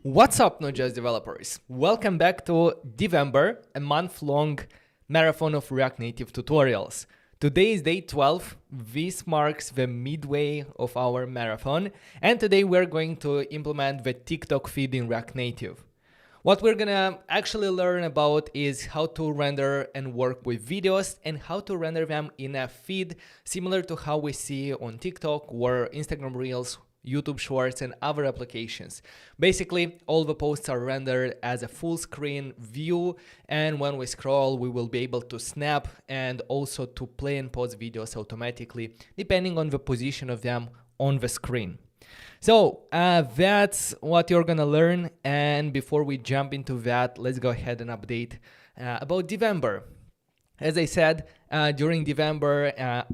What's up, notJust developers? Welcome back to DEVember, a month-long marathon of React Native tutorials. Today is day 12. This marks the midway of our marathon, and today we're going to implement the TikTok feed in React Native. What we're gonna actually learn about is how to render and work with videos and how to render them in a feed similar to how we see on TikTok or Instagram Reels, YouTube Shorts, and other applications. Basically, all the posts are rendered as a full screen view, and when we scroll, we will be able to snap and also to play and pause videos automatically, depending on the position of them on the screen. So that's what you're gonna learn, and before we jump into that, let's go ahead and update about DEVember. As I said, during DEVember,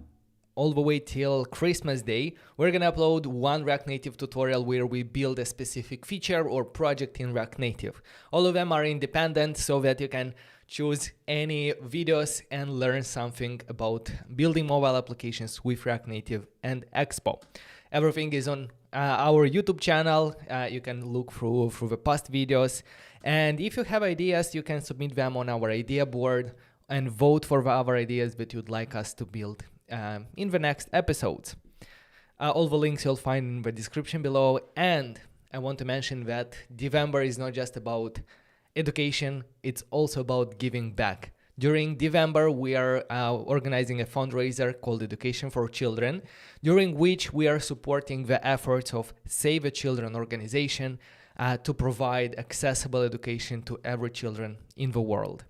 all the way till Christmas Day, we're gonna upload one React Native tutorial where we build a specific feature or project in React Native. All of them are independent so that you can choose any videos and learn something about building mobile applications with React Native and Expo. Everything is on our YouTube channel. You can look through the past videos. And if you have ideas, you can submit them on our idea board and vote for the other ideas that you'd like us to build in the next episodes. All the links you'll find in the description below. And I want to mention that DEVember is not just about education, it's also about giving back. During DEVember, we are organizing a fundraiser called Education for Children, during which we are supporting the efforts of Save the Children organization to provide accessible education to every children in the world.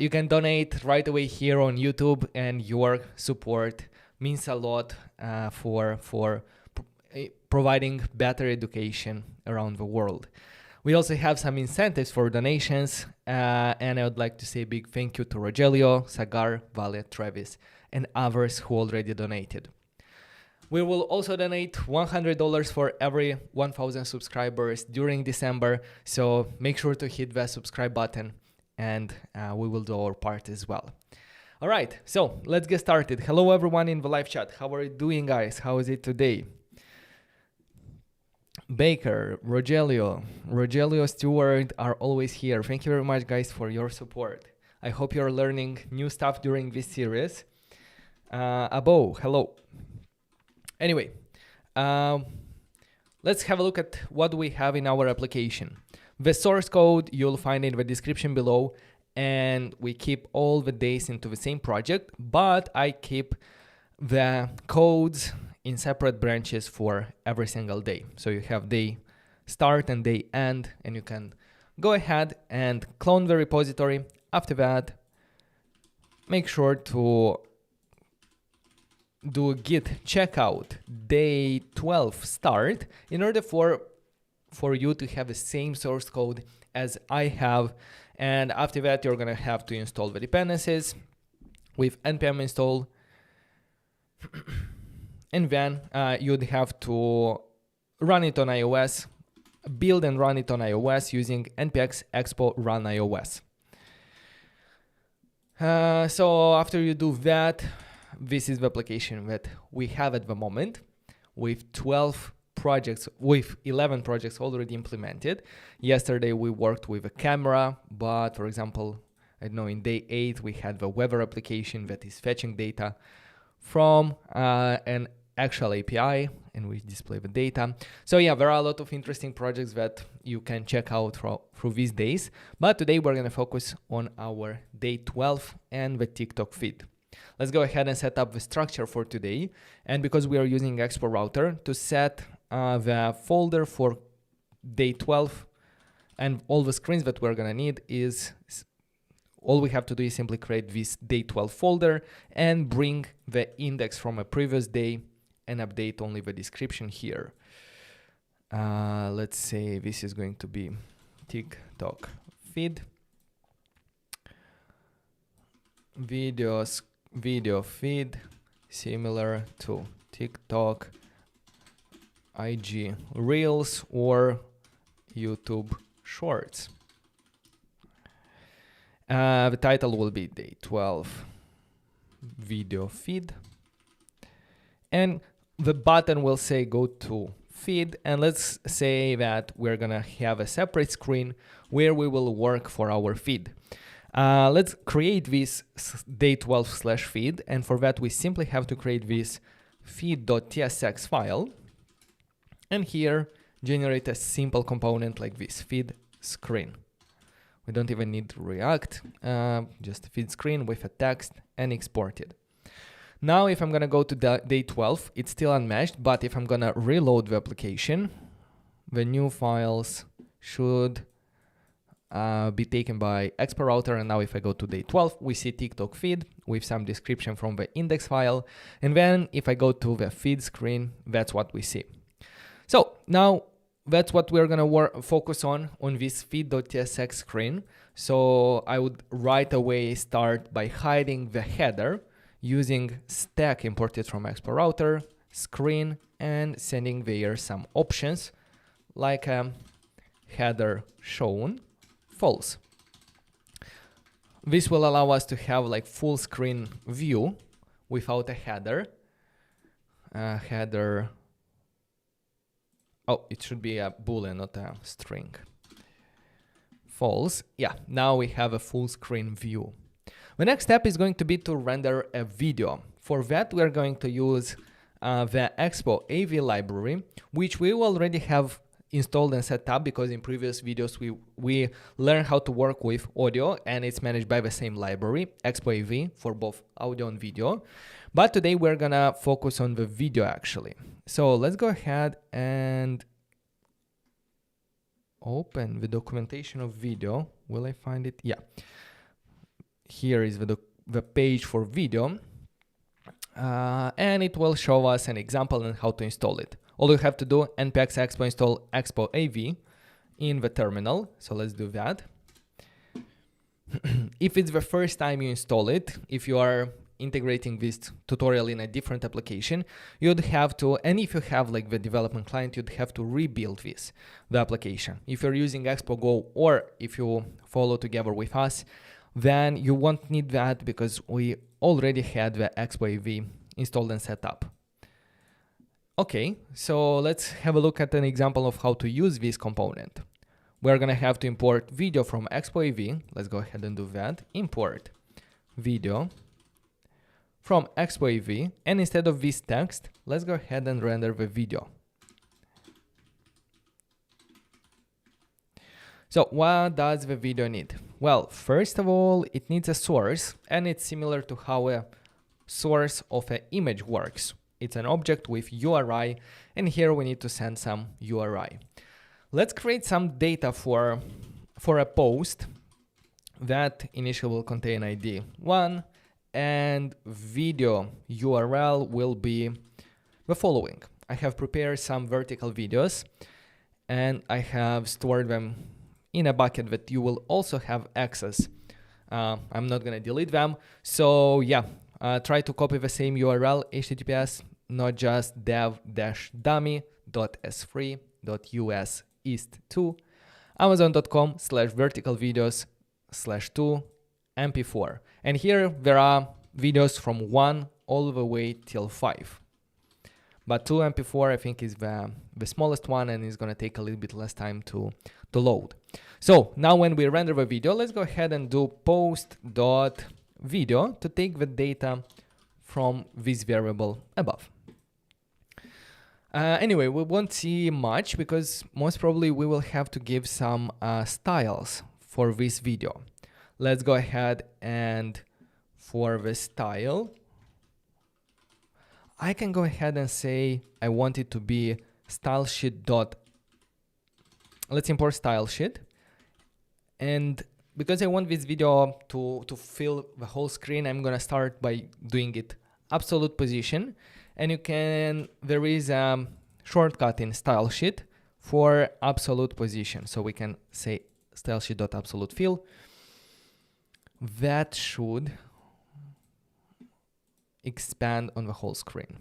You can donate right away here on YouTube, and your support means a lot for providing better education around the world. We also have some incentives for donations, and I would like to say a big thank you to Rogelio, Sagar, Vale, Travis, and others who already donated. We will also donate $100 for every 1,000 subscribers during December, so make sure to hit the subscribe button, and we will do our part as well. All right, so let's get started. Hello everyone in the live chat. How are you doing, guys? How is it today? Baker, Rogelio, Stewart are always here. Thank you very much, guys, for your support. I hope you're learning new stuff during this series. Abo, hello. Anyway, let's have a look at what we have in our application. The source code you'll find in the description below, and we keep all the days into the same project, but I keep the codes in separate branches for every single day. So you have day start and day end, and you can go ahead and clone the repository. After that, make sure to do git checkout day 12 start in order for you to have the same source code as I have. And after that, you're gonna have to install the dependencies with npm install. And then you'd have to run it on iOS, build and run it on iOS using npx expo run iOS. So after you do that, this is the application that we have at the moment with 12 projects, with 11 projects already implemented. Yesterday we worked with a camera, but for example, I know in day 8 we had the weather application that is fetching data from an actual API, and we display the data. So yeah, there are a lot of interesting projects that you can check out through these days. But today we're going to focus on our day 12 and the TikTok feed. Let's go ahead and set up the structure for today. And because we are using Expo router to set the folder for day 12 and all the screens that we're going to need is all we have to do is simply create this day 12 folder and bring the index from a previous day and update only the description here. Let's say this is going to be TikTok feed. Video feed similar to TikTok, IG Reels, or YouTube Shorts. The title will be day 12 video feed. And the button will say go to feed, and let's say that we're gonna have a separate screen where we will work for our feed. Let's create this day12/feed, and for that we simply have to create this feed.tsx file, and here generate a simple component like this feed screen. We don't even need React, just a feed screen with a text and export it. Now, if I'm gonna go to day 12, it's still unmatched, but if I'm gonna reload the application, the new files should be taken by Expo router. And now if I go to day 12, we see TikTok feed with some description from the index file. And then if I go to the feed screen, that's what we see. So now that's what we're gonna focus on this feed.tsx screen. So I would right away start by hiding the header using stack imported from Expo router, screen, and sending there some options like header shown false. This will allow us to have like full screen view without a header. Oh, it should be a boolean, not a string. False. Yeah, now we have a full screen view. The next step is going to be to render a video. For that, we are going to use the Expo AV library, which we already have installed and set up because in previous videos we learned how to work with audio, and it's managed by the same library, Expo AV, for both audio and video. But today we're gonna focus on the video actually. So let's go ahead and open the documentation of video. Will I find it? Yeah. Here is the page for video, and it will show us an example and how to install it. All you have to do, npx expo install expo AV in the terminal. So let's do that. If it's the first time you install it, if you are integrating this tutorial in a different application, you'd have to, and if you have like the development client, you'd have to rebuild the application. If you're using Expo Go, or if you follow together with us, then you won't need that because we already had the Expo AV installed and set up. Okay, so let's have a look at an example of how to use this component. We're gonna have to import video from Expo AV. Let's go ahead and do that. Import video from Expo AV, and instead of this text, let's go ahead and render the video. So what does the video need? Well, first of all, it needs a source, and it's similar to how a source of an image works. It's an object with URI, and here we need to send some URI. Let's create some data for a post that initially will contain ID 1, and video URL will be the following. I have prepared some vertical videos, and I have stored them in a bucket that you will also have access. I'm not gonna delete them. So yeah, try to copy the same URL, https notjust.dev-dummy.s3.us east2 amazon.com/vertical-videos/2 mp4. And here there are videos from 1 all the way till 5. But 2 mp4 I think is the smallest one, and is gonna take a little bit less time to load. So now when we render the video, let's go ahead and do post.video to take the data from this variable above. Anyway, we won't see much because most probably we will have to give some styles for this video. Let's go ahead and for the style, I can go ahead and say I want it to be stylesheet. Let's import stylesheet. And because I want this video to fill the whole screen, I'm gonna start by doing it absolute position. And there is a shortcut in stylesheet for absolute position. So we can say stylesheet.absolute fill. That should expand on the whole screen.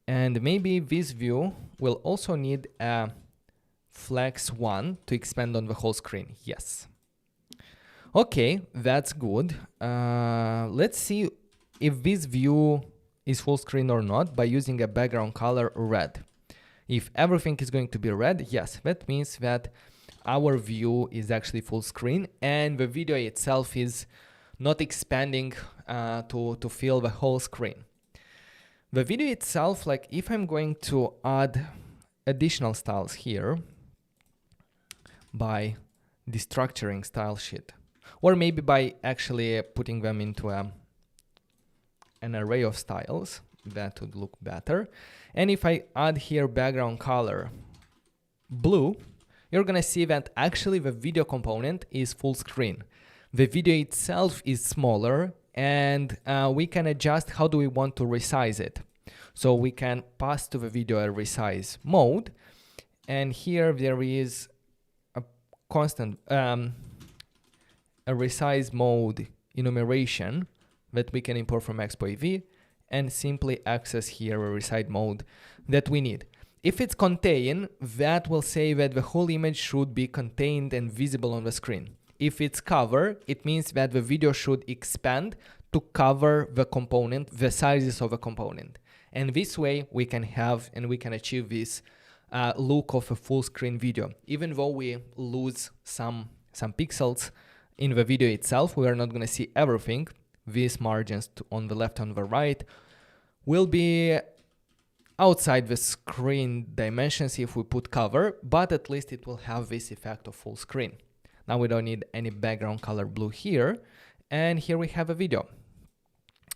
And maybe this view will also need a flex 1 to expand on the whole screen. Yes. Okay, that's good. Let's see if this view is full screen or not by using a background color red. If everything is going to be red, yes, that means that our view is actually full screen and the video itself is not expanding to fill the whole screen. The video itself, like if I'm going to add additional styles here by destructuring style sheet, or maybe by actually putting them into an array of styles, that would look better. And if I add here background color blue, you're gonna see that actually the video component is full screen. The video itself is smaller, and we can adjust how do we want to resize it. So we can pass to the video a resize mode, and here there is a constant a resize mode enumeration that we can import from Expo AV and simply access here a resize mode that we need. If it's contain, that will say that the whole image should be contained and visible on the screen. If it's cover, it means that the video should expand to cover the component, the sizes of a component. And this way we can have and we can achieve this look of a full screen video. Even though we lose some pixels in the video itself, we are not going to see everything. These margins on the left and the right will be outside the screen dimensions if we put cover, but at least it will have this effect of full screen. Now we don't need any background color blue here, and here we have a video.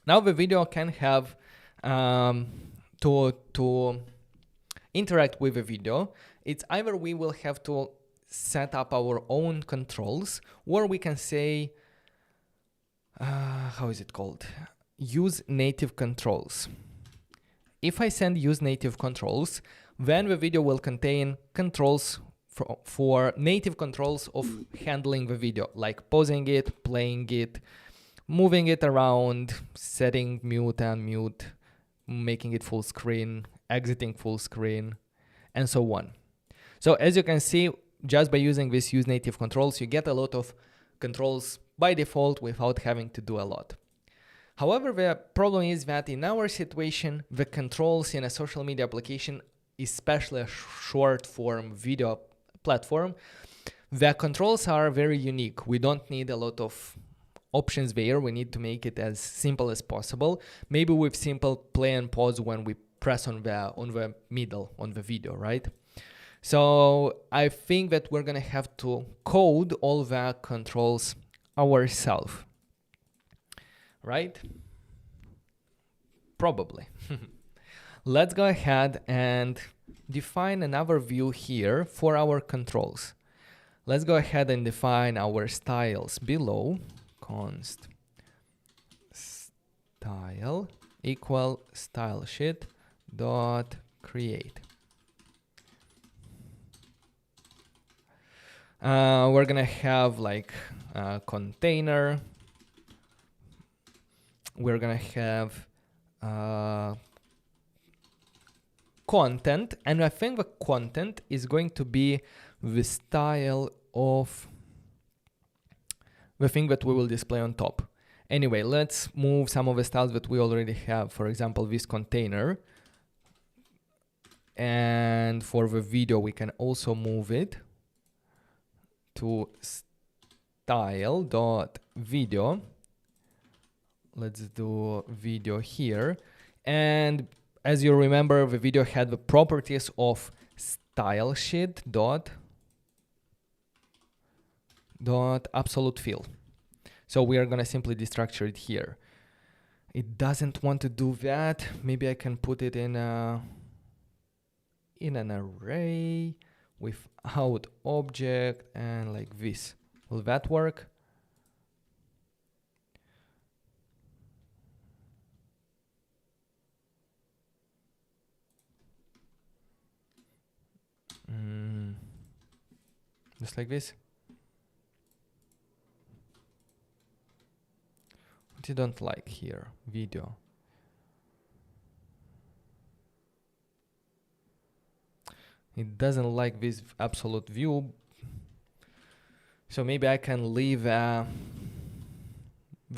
Now the video can have to interact with the video. It's either we will have to set up our own controls, or we can say how is it called? Use native controls. If I send use native controls, then the video will contain controls for native controls of handling the video, like pausing it, playing it, moving it around, setting mute and mute, making it full screen, exiting full screen, and so on. So as you can see, just by using this use native controls, you get a lot of controls by default without having to do a lot. However, the problem is that in our situation, the controls in a social media application, especially a short form video platform, the controls are very unique. We don't need a lot of options there. We need to make it as simple as possible. Maybe with simple play and pause when we press on the middle on the video, right? So I think that we're gonna have to code all the controls ourselves, right? Probably. Let's go ahead and define another view here for our controls. Let's go ahead and define our styles below. Const style equal style sheet dot create. We're gonna have like a container. We're gonna have content, and I think the content is going to be the style of the thing that we will display on top. Anyway, let's move some of the styles that we already have. For example, this container. And for the video, we can also move it to style.video. Let's do video here. And as you remember, the video had the properties of style sheet dot absolute fill. So we are going to simply destructure it here. It doesn't want to do that. Maybe I can put it in an array without object and like this. Will that work? Just like this. What you don't like here? Video. It doesn't like this absolute view. So maybe I can leave the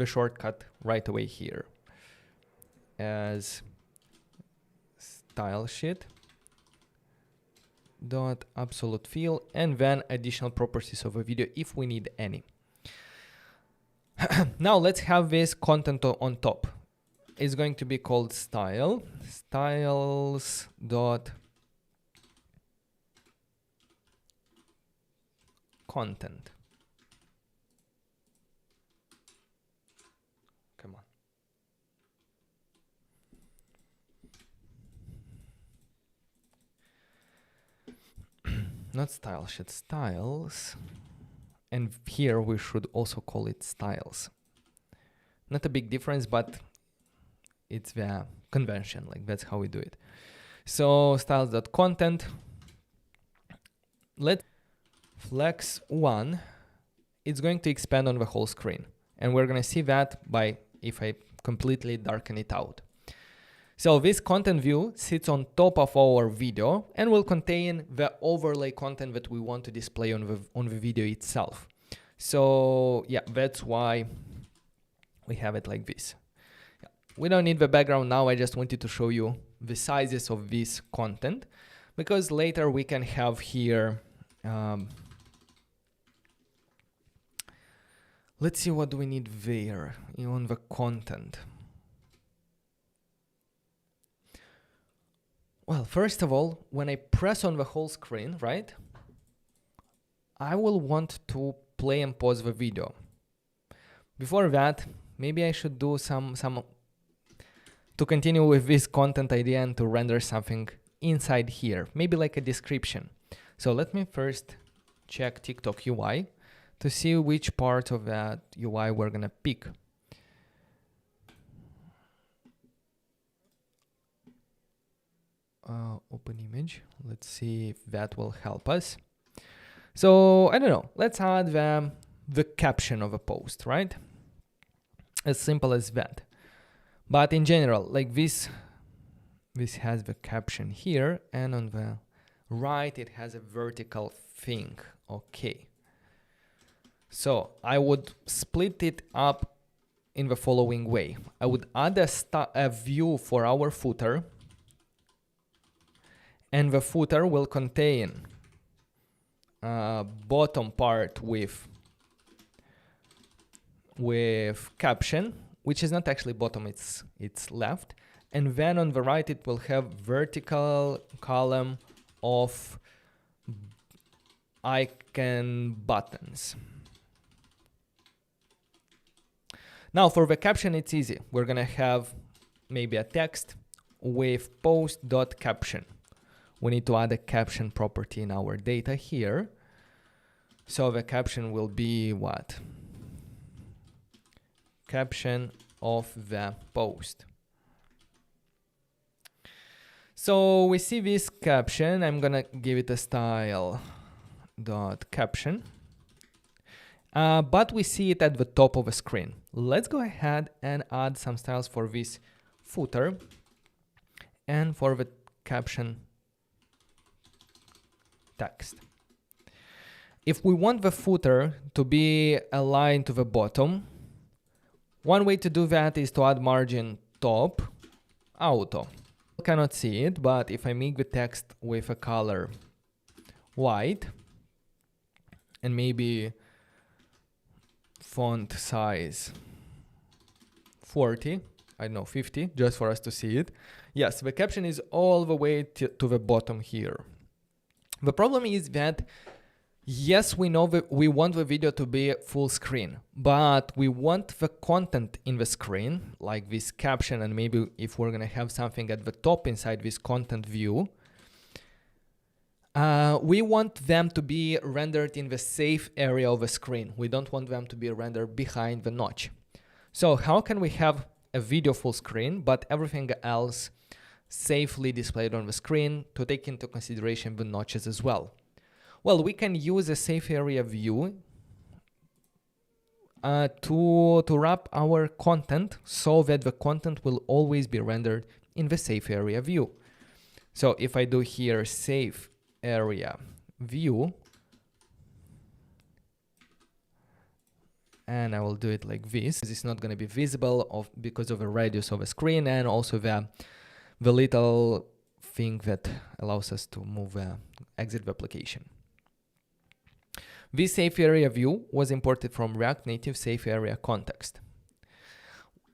shortcut right away here as style sheet dot absolute fill, and then additional properties of a video if we need any. Now let's have this content on top. It's going to be called styles dot content. Come on. Not styles, it's styles. And here we should also call it styles. Not a big difference, but it's the convention, like that's how we do it. So styles.content. Let flex 1, it's going to expand on the whole screen. And we're going to see that by if I completely darken it out. So this content view sits on top of our video and will contain the overlay content that we want to display on the video itself. So yeah, that's why we have it like this. We don't need the background now. I just wanted to show you the sizes of this content, because later we can have here, let's see what do we need there on the content. Well, first of all, when I press on the whole screen, right, I will want to play and pause the video. Before that, maybe I should do some to continue with this content idea and to render something inside here, maybe like a description. So let me first check TikTok UI to see which part of that UI we're gonna pick. Open image. Let's see if that will help us. So I don't know. Let's add the caption of a post, right? As simple as that. But in general, like this has the caption here, and on the right it has a vertical thing. Okay. So I would split it up in the following way. I would add a view for our footer, and the footer will contain bottom part with caption, which is not actually bottom, it's left. And then on the right it will have vertical column of icon buttons. Now for the caption, it's easy. We're gonna have maybe a text with post.caption. We need to add a caption property in our data here. So the caption will be what? Caption of the post. So we see this caption. I'm gonna give it a style.caption. But we see it at the top of the screen. Let's go ahead and add some styles for this footer and for the caption text. If we want the footer to be aligned to the bottom, one way to do that is to add margin top auto. You cannot see it, but if I make the text with a color white and maybe font size 40, I don't know, 50, just for us to see it. Yes, the caption is all the way to the bottom here. The problem is that, yes, we know that we want the video to be full screen, but we want the content in the screen, like this caption, and maybe if we're gonna have something at the top inside this content view, we want them to be rendered in the safe area of the screen. We don't want them to be rendered behind the notch. So how can we have a video full screen, but everything else safely displayed on the screen, to take into consideration the notches as well? Well, we can use a safe area view to wrap our content so that the content will always be rendered in the safe area view. So if I do here safe area view, and I will do it like this, it's not going to be visible because of the radius of the screen, and also the little thing that allows us to move exit the application. This safe area view was imported from React Native safe area context.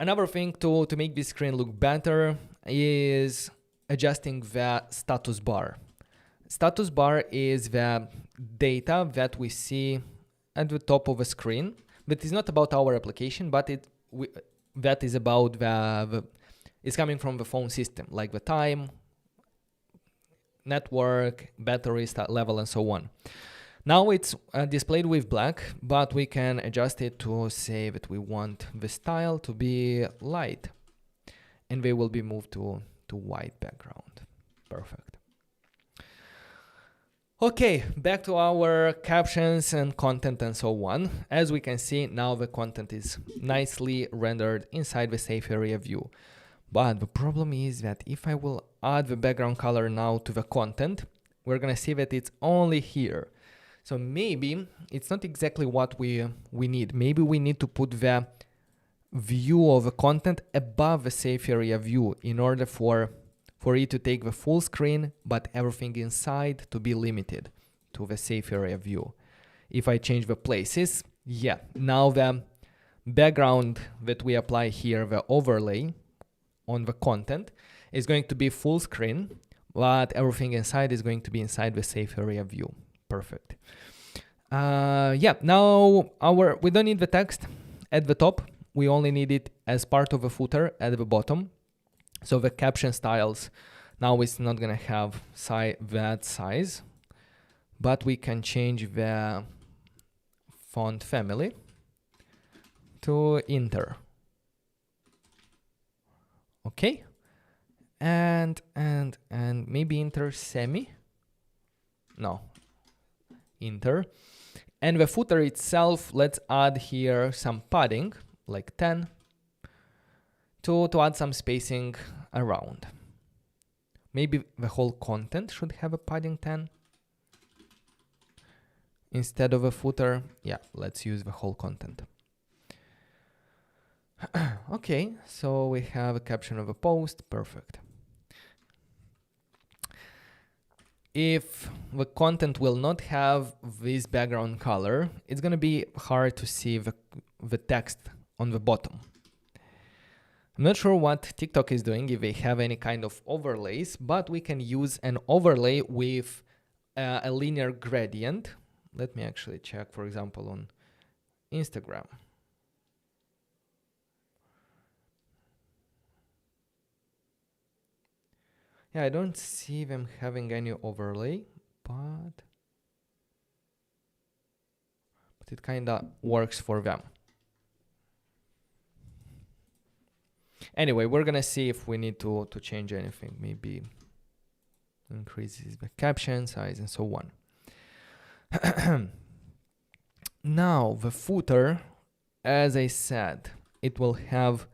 Another thing to make this screen look better is adjusting the status bar. Status bar is the data that we see at the top of a screen that is not about our application, but that is about it's coming from the phone system, like the time, network, battery level, and so on. Now it's displayed with black, but we can adjust it to say that we want the style to be light, and they will be moved to white background. Perfect. Okay, back to our captions and content and so on. As we can see, now the content is nicely rendered inside the safe area view. But the problem is that if I will add the background color now to the content, we're gonna see that it's only here. So maybe it's not exactly what we need. Maybe we need to put the view of the content above the safe area view in order for it to take the full screen, but everything inside to be limited to the safe area view. If I change the places, yeah, now the background that we apply here, the overlay on the content, is going to be full screen, but everything inside is going to be inside the safe area view. Perfect. Yeah, now we don't need the text at the top. We only need it as part of a footer at the bottom. So the caption styles, now it's not gonna have that size, but we can change the font family to Inter. Okay, and maybe Inter semi. No. Inter. And the footer itself, let's add here some padding, like 10, to add some spacing around. Maybe the whole content should have a padding 10 instead of a footer. Yeah, let's use the whole content. Okay, so we have a caption of a post. Perfect. If the content will not have this background color, it's going to be hard to see the text on the bottom. I'm not sure what TikTok is doing, if they have any kind of overlays, but we can use an overlay with a linear gradient. Let me actually check, for example, on Instagram. Yeah, I don't see them having any overlay, but it kind of works for them. Anyway, we're gonna see if we need to change anything. Maybe increases the caption size and so on. Now the footer, as I said, it will have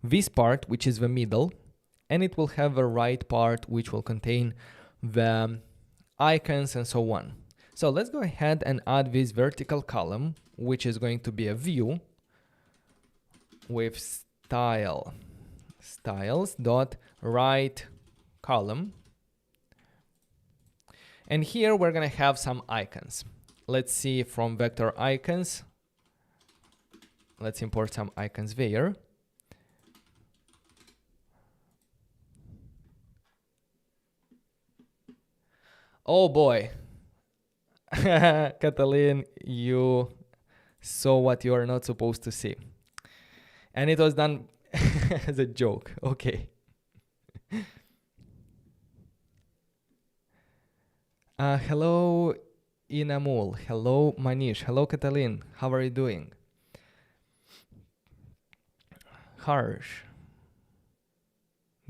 this part, which is the middle, and it will have a right part which will contain the icons and so on. So let's go ahead and add this vertical column, which is going to be a view with styles.right column. And here we're going to have some icons. Let's see from vector icons. Let's import some icons there. Oh boy, Katalin, you saw what you are not supposed to see. And it was done as a joke. Okay. Hello, Inamul. Hello, Manish. Hello, Katalin. How are you doing? Harsh.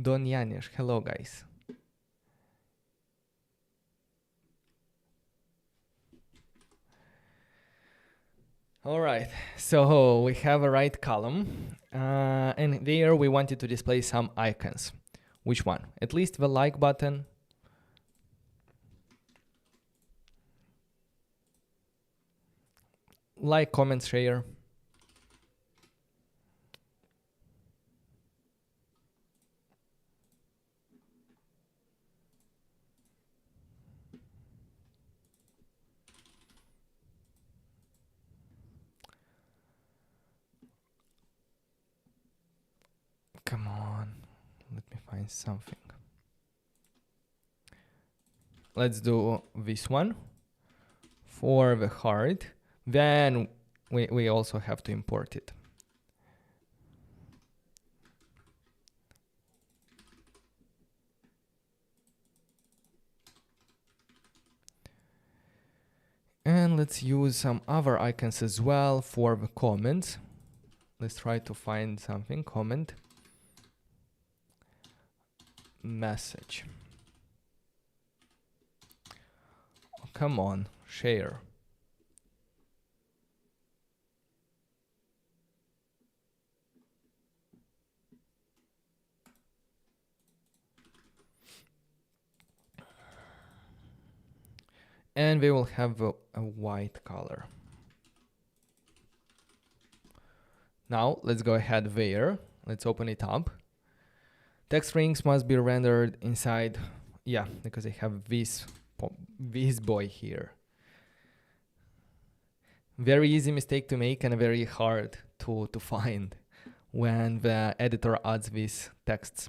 Don Yanish. Hello, guys. All right, so we have a right column, and there we wanted to display some icons. Which one? At least the like button. Like, comment, share. find something. Let's do this one for the heart. Then we also have to import it. And let's use some other icons as well for the comments. Let's try to find something. Comment. Message. Oh, come on, share. And we will have a white color. Now let's go ahead there. Let's open it up. Text strings must be rendered inside. Yeah, because I have this boy here. Very easy mistake to make and very hard to find when the editor adds these texts.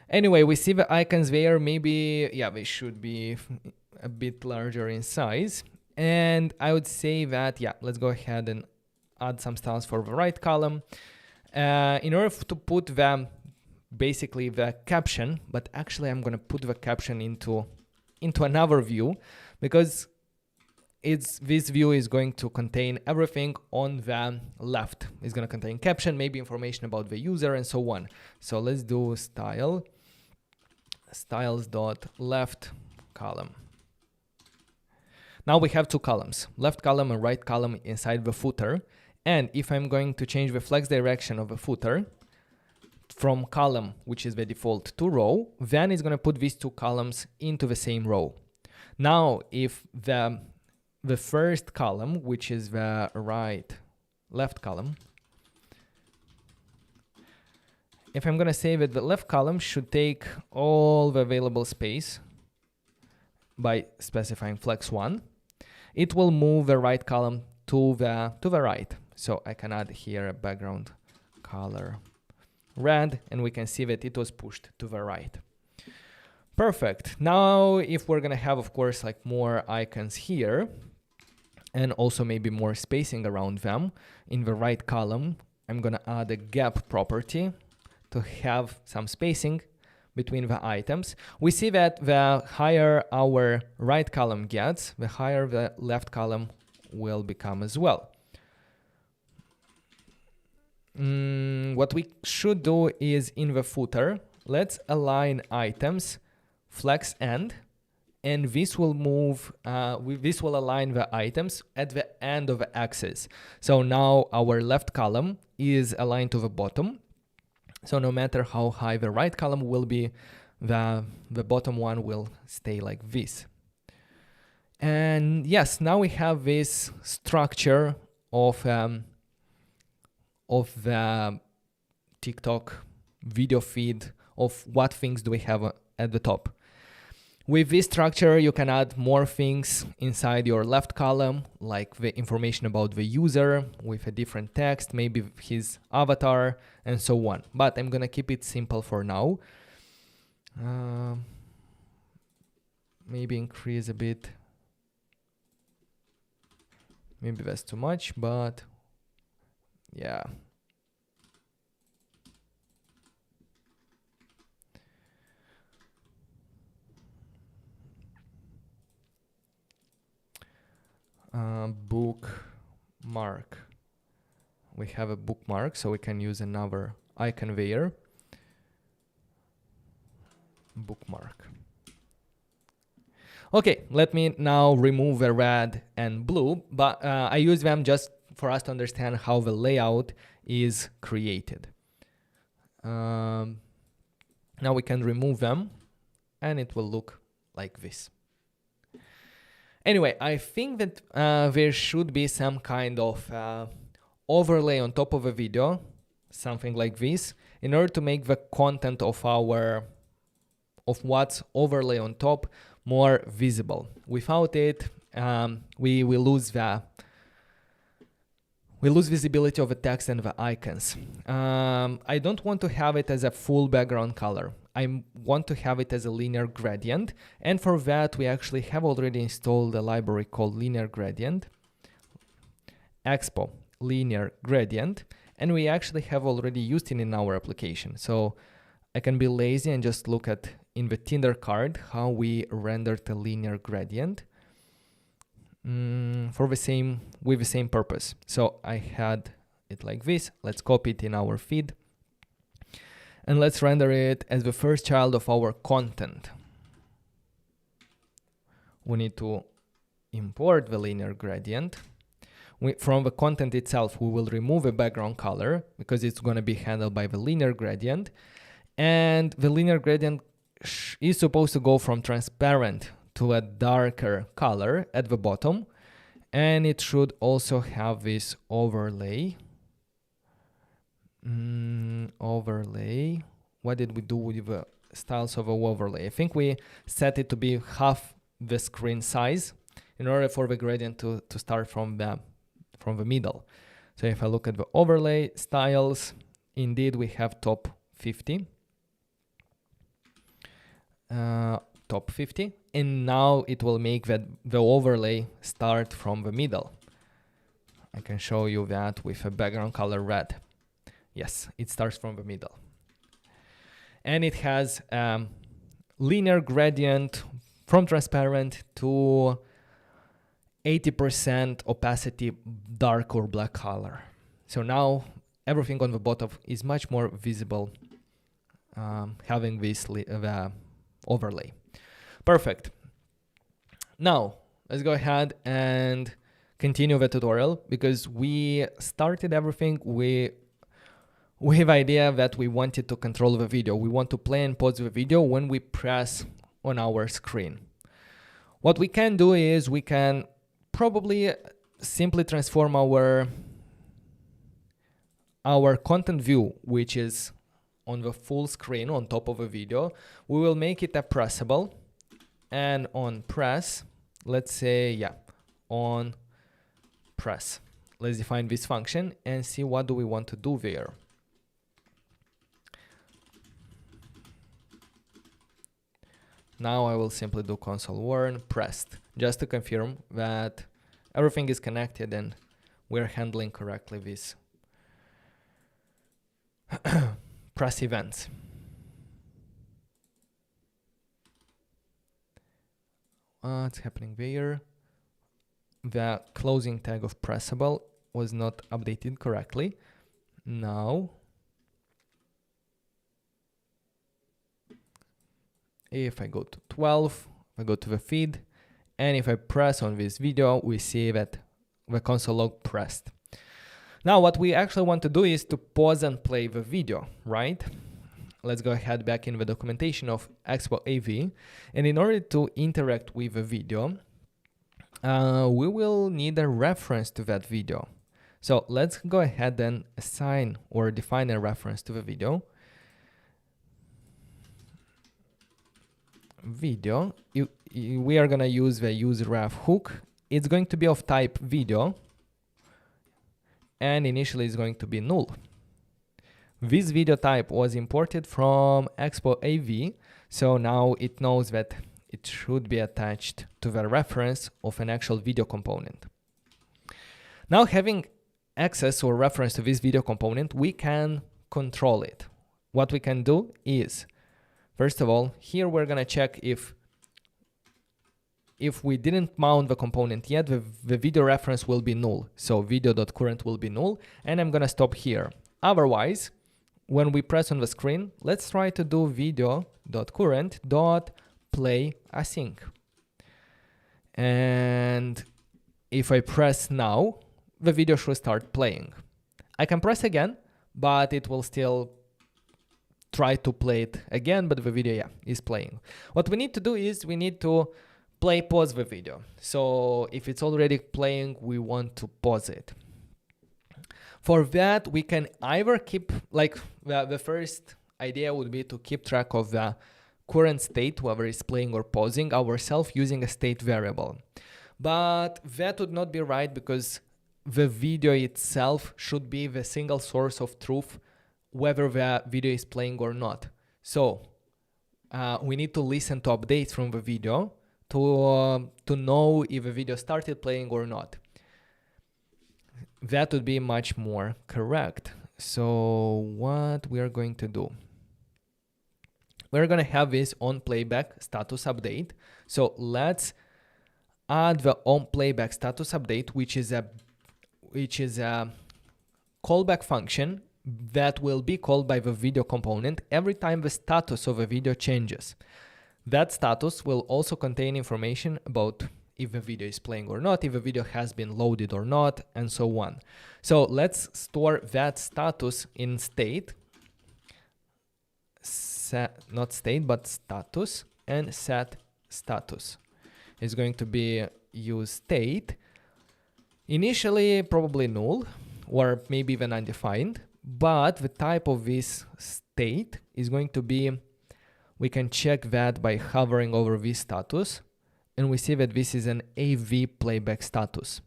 Anyway, we see the icons there. Maybe, yeah, they should be a bit larger in size. And I would say that, yeah, let's go ahead and add some styles for the right column. In order to put basically the caption, but actually I'm gonna put the caption into another view, because this view is going to contain everything on the left. It's gonna contain caption, maybe information about the user and so on. So let's do styles.left column. Now we have two columns, left column and right column inside the footer. And if I'm going to change the flex direction of the footer from column, which is the default, to row, then it's going to put these two columns into the same row. Now, if the first column, which is the left column, if I'm going to say that the left column should take all the available space by specifying flex 1, it will move the right column to the right. So I can add here a background color red, and we can see that it was pushed to the right. Perfect. Now, if we're gonna have, of course, like more icons here, and also maybe more spacing around them, in the right column, I'm gonna add a gap property to have some spacing between the items. We see that the higher our right column gets, the higher the left column will become as well. What we should do is in the footer, let's align items flex end, and this will move, this will align the items at the end of the axis. So now our left column is aligned to the bottom. So no matter how high the right column will be, the bottom one will stay like this. And yes, now we have this structure of the TikTok video feed of what things do we have at the top. With this structure, you can add more things inside your left column, like the information about the user with a different text, maybe his avatar, and so on. But I'm gonna keep it simple for now. Maybe increase a bit. Maybe that's too much, but yeah. Bookmark. We have a bookmark, so we can use another icon there. Bookmark. Okay, let me now remove the red and blue, but I use them just for us to understand how the layout is created. Now we can remove them, and it will look like this. Anyway, I think that there should be some kind of overlay on top of a video, something like this, in order to make the content of what's overlay on top more visible. Without it, we lose visibility of the text and the icons. I don't want to have it as a full background color. I want to have it as a linear gradient. And for that, we actually have already installed a library called linear gradient, expo linear gradient, and we actually have already used it in our application. So I can be lazy and just look at in the Tinder card how we rendered a linear gradient with the same purpose. So I had it like this. Let's copy it in our feed. And let's render it as the first child of our content. We need to import the linear gradient. From the content itself, we will remove a background color because it's going to be handled by the linear gradient. And the linear gradient is supposed to go from transparent to a darker color at the bottom. And it should also have this overlay. Overlay. What did we do with the styles of an overlay? I think we set it to be half the screen size in order for the gradient to start from the middle. So if I look at the overlay styles, indeed we have top 50. Top 50. And now it will make the overlay start from the middle. I can show you that with a background color red. Yes, it starts from the middle. And it has linear gradient from transparent to 80% opacity dark or black color. So now everything on the bottom is much more visible having this overlay. Perfect. Now let's go ahead and continue the tutorial because we started everything with the idea that we wanted to control the video. We want to play and pause the video when we press on our screen. What we can do is we can probably simply transform our content view, which is on the full screen on top of a video. We will make it a pressable, and on press, let's say, on press. Let's define this function and see what do we want to do there. Now I will simply do console warn pressed, just to confirm that everything is connected and we're handling correctly these press events. What's happening there? The closing tag of pressable was not updated correctly. Now, if I go to 12, I go to the feed, and if I press on this video, we see that the console log pressed. Now, what we actually want to do is to pause and play the video, right? Let's go ahead back in the documentation of Expo AV. And in order to interact with the video, we will need a reference to that video. So let's go ahead and assign or define a reference to the video. Video, we are going to use the useRef hook. It's going to be of type video, and initially it's going to be null. This video type was imported from Expo AV, so now it knows that it should be attached to the reference of an actual video component. Now, having access or reference to this video component, we can control it. What we can do is, first of all, here we're going to check if we didn't mount the component yet, the video reference will be null. So video.current will be null, and I'm going to stop here. Otherwise, when we press on the screen, let's try to do video.current.playAsync. And if I press now, the video should start playing. I can press again, but it will still try to play it again, but the video is playing. What we need to do is we need to pause the video. So if it's already playing, we want to pause it. For that, we can either keep, like the first idea would be to keep track of the current state, whether it's playing or pausing ourselves using a state variable. But that would not be right because the video itself should be the single source of truth whether the video is playing or not. So we need to listen to updates from the video to know if a video started playing or not. That would be much more correct. So what we are going to do, we're going to have this on playback status update. So let's add the on playback status update, which is a callback function that will be called by the video component every time the status of a video changes. That status will also contain information about if the video is playing or not, if the video has been loaded or not, and so on. So let's store that status in state, not state, but status, and set status. It's going to be use state, initially probably null, or maybe even undefined, but the type of this state is going to be, we can check that by hovering over this status, and we see that this is an AV playback status.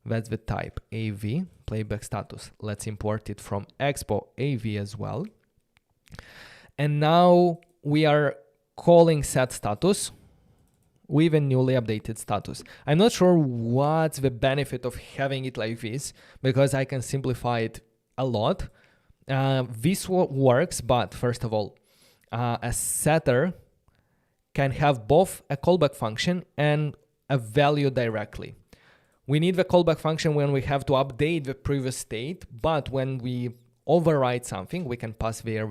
That's the type, AV playback status. Let's import it from Expo AV as well. And now we are calling set status with a newly updated status. I'm not sure what's the benefit of having it like this, because I can simplify it a lot. This works, but first of all, a setter can have both a callback function and a value directly. We need the callback function when we have to update the previous state, but when we override something, we can pass there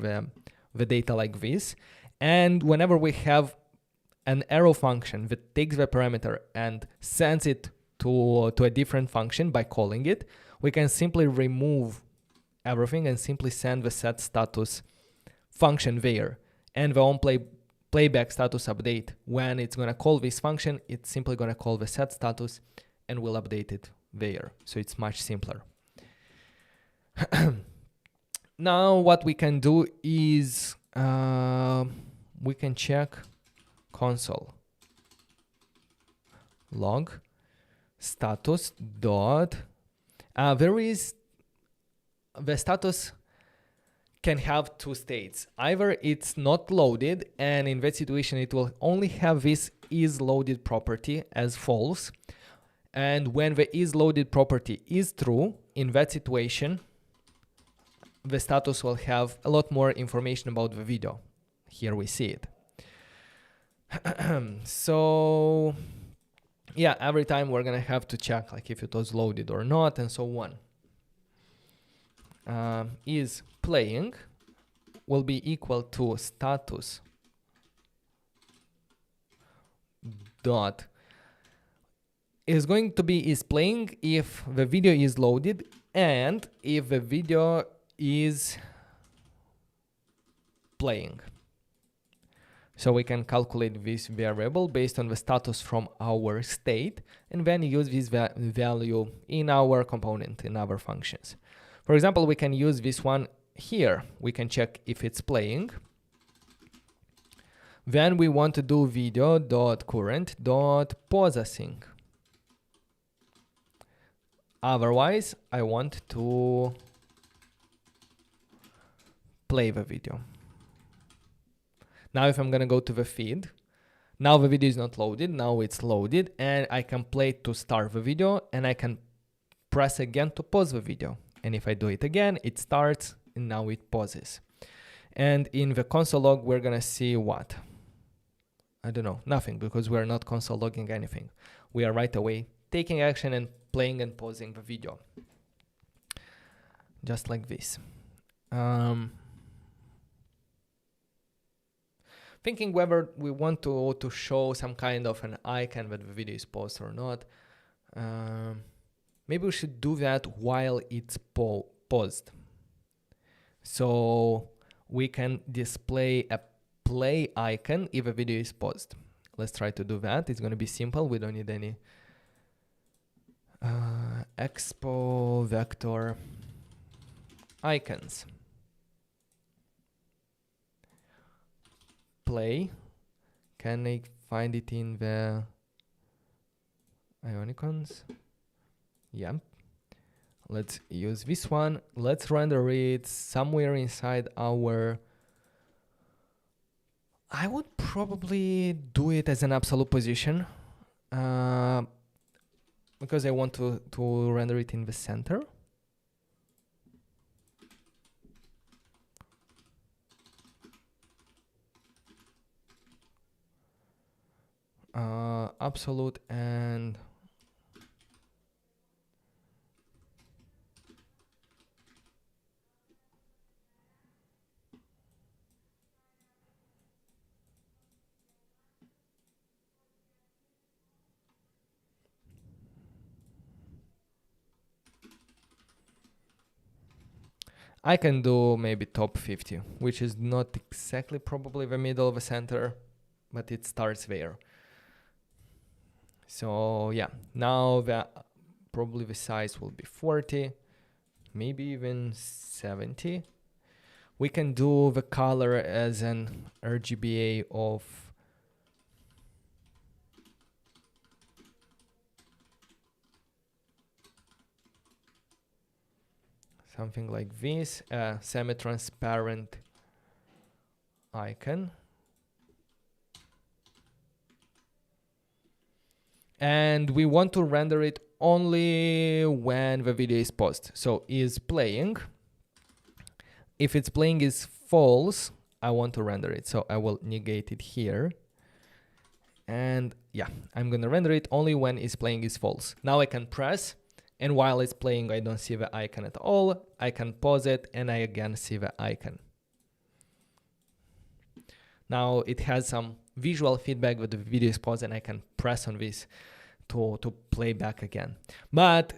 the data like this. And whenever we have an arrow function that takes the parameter and sends it to a different function by calling it, we can simply remove everything and simply send the set status function there. And the on playback status update, when it's going to call this function, it's simply going to call the set status and we'll update it there. So it's much simpler. Now what we can do is we can check console log status dot. There is the status can have two states. Either it's not loaded, and in that situation it will only have this is loaded property as false. And when the is loaded property is true, in that situation the status will have a lot more information about the video. Here we see it. So yeah, every time we're gonna have to check like if it was loaded or not, and so on. Is playing will be equal to status dot is going to be is playing if the video is loaded and if the video is playing. So we can calculate this variable based on the status from our state and then use this value in our component, in our functions. For example, we can use this one here. We can check if it's playing. Then we want to do video.current.poseasing. Otherwise, I want to play the video. Now if I'm gonna go to the feed, now the video is not loaded, now it's loaded, and I can play to start the video, and I can press again to pause the video. And if I do it again, it starts, and now it pauses. And in the console log, we're gonna see what? I don't know, nothing, because we're not console logging anything. We are right away taking action and playing and pausing the video. Just like this. Thinking whether we want to show some kind of an icon that the video is paused or not. Maybe we should do that while it's paused. So we can display a play icon if a video is paused. Let's try to do that. It's going to be simple. We don't need any expo vector icons. Play. Can I find it in the icons? Yeah. Let's use this one. Let's render it somewhere inside our I would probably do it as an absolute position because I want to render it in the center. Absolute and I can do maybe top 50, which is not exactly probably the middle of the center, but it starts there. So yeah, now probably the size will be 40, maybe even 70. We can do the color as an RGBA of something like this, a semi-transparent icon. And we want to render it only when the video is paused. So is playing. If it's playing is false, I want to render it. So I will negate it here. And yeah, I'm gonna render it only when is playing is false. Now I can press, and while it's playing, I don't see the icon at all. I can pause it, and I again see the icon. Now it has some visual feedback that the video is paused, and I can press on this to play back again. But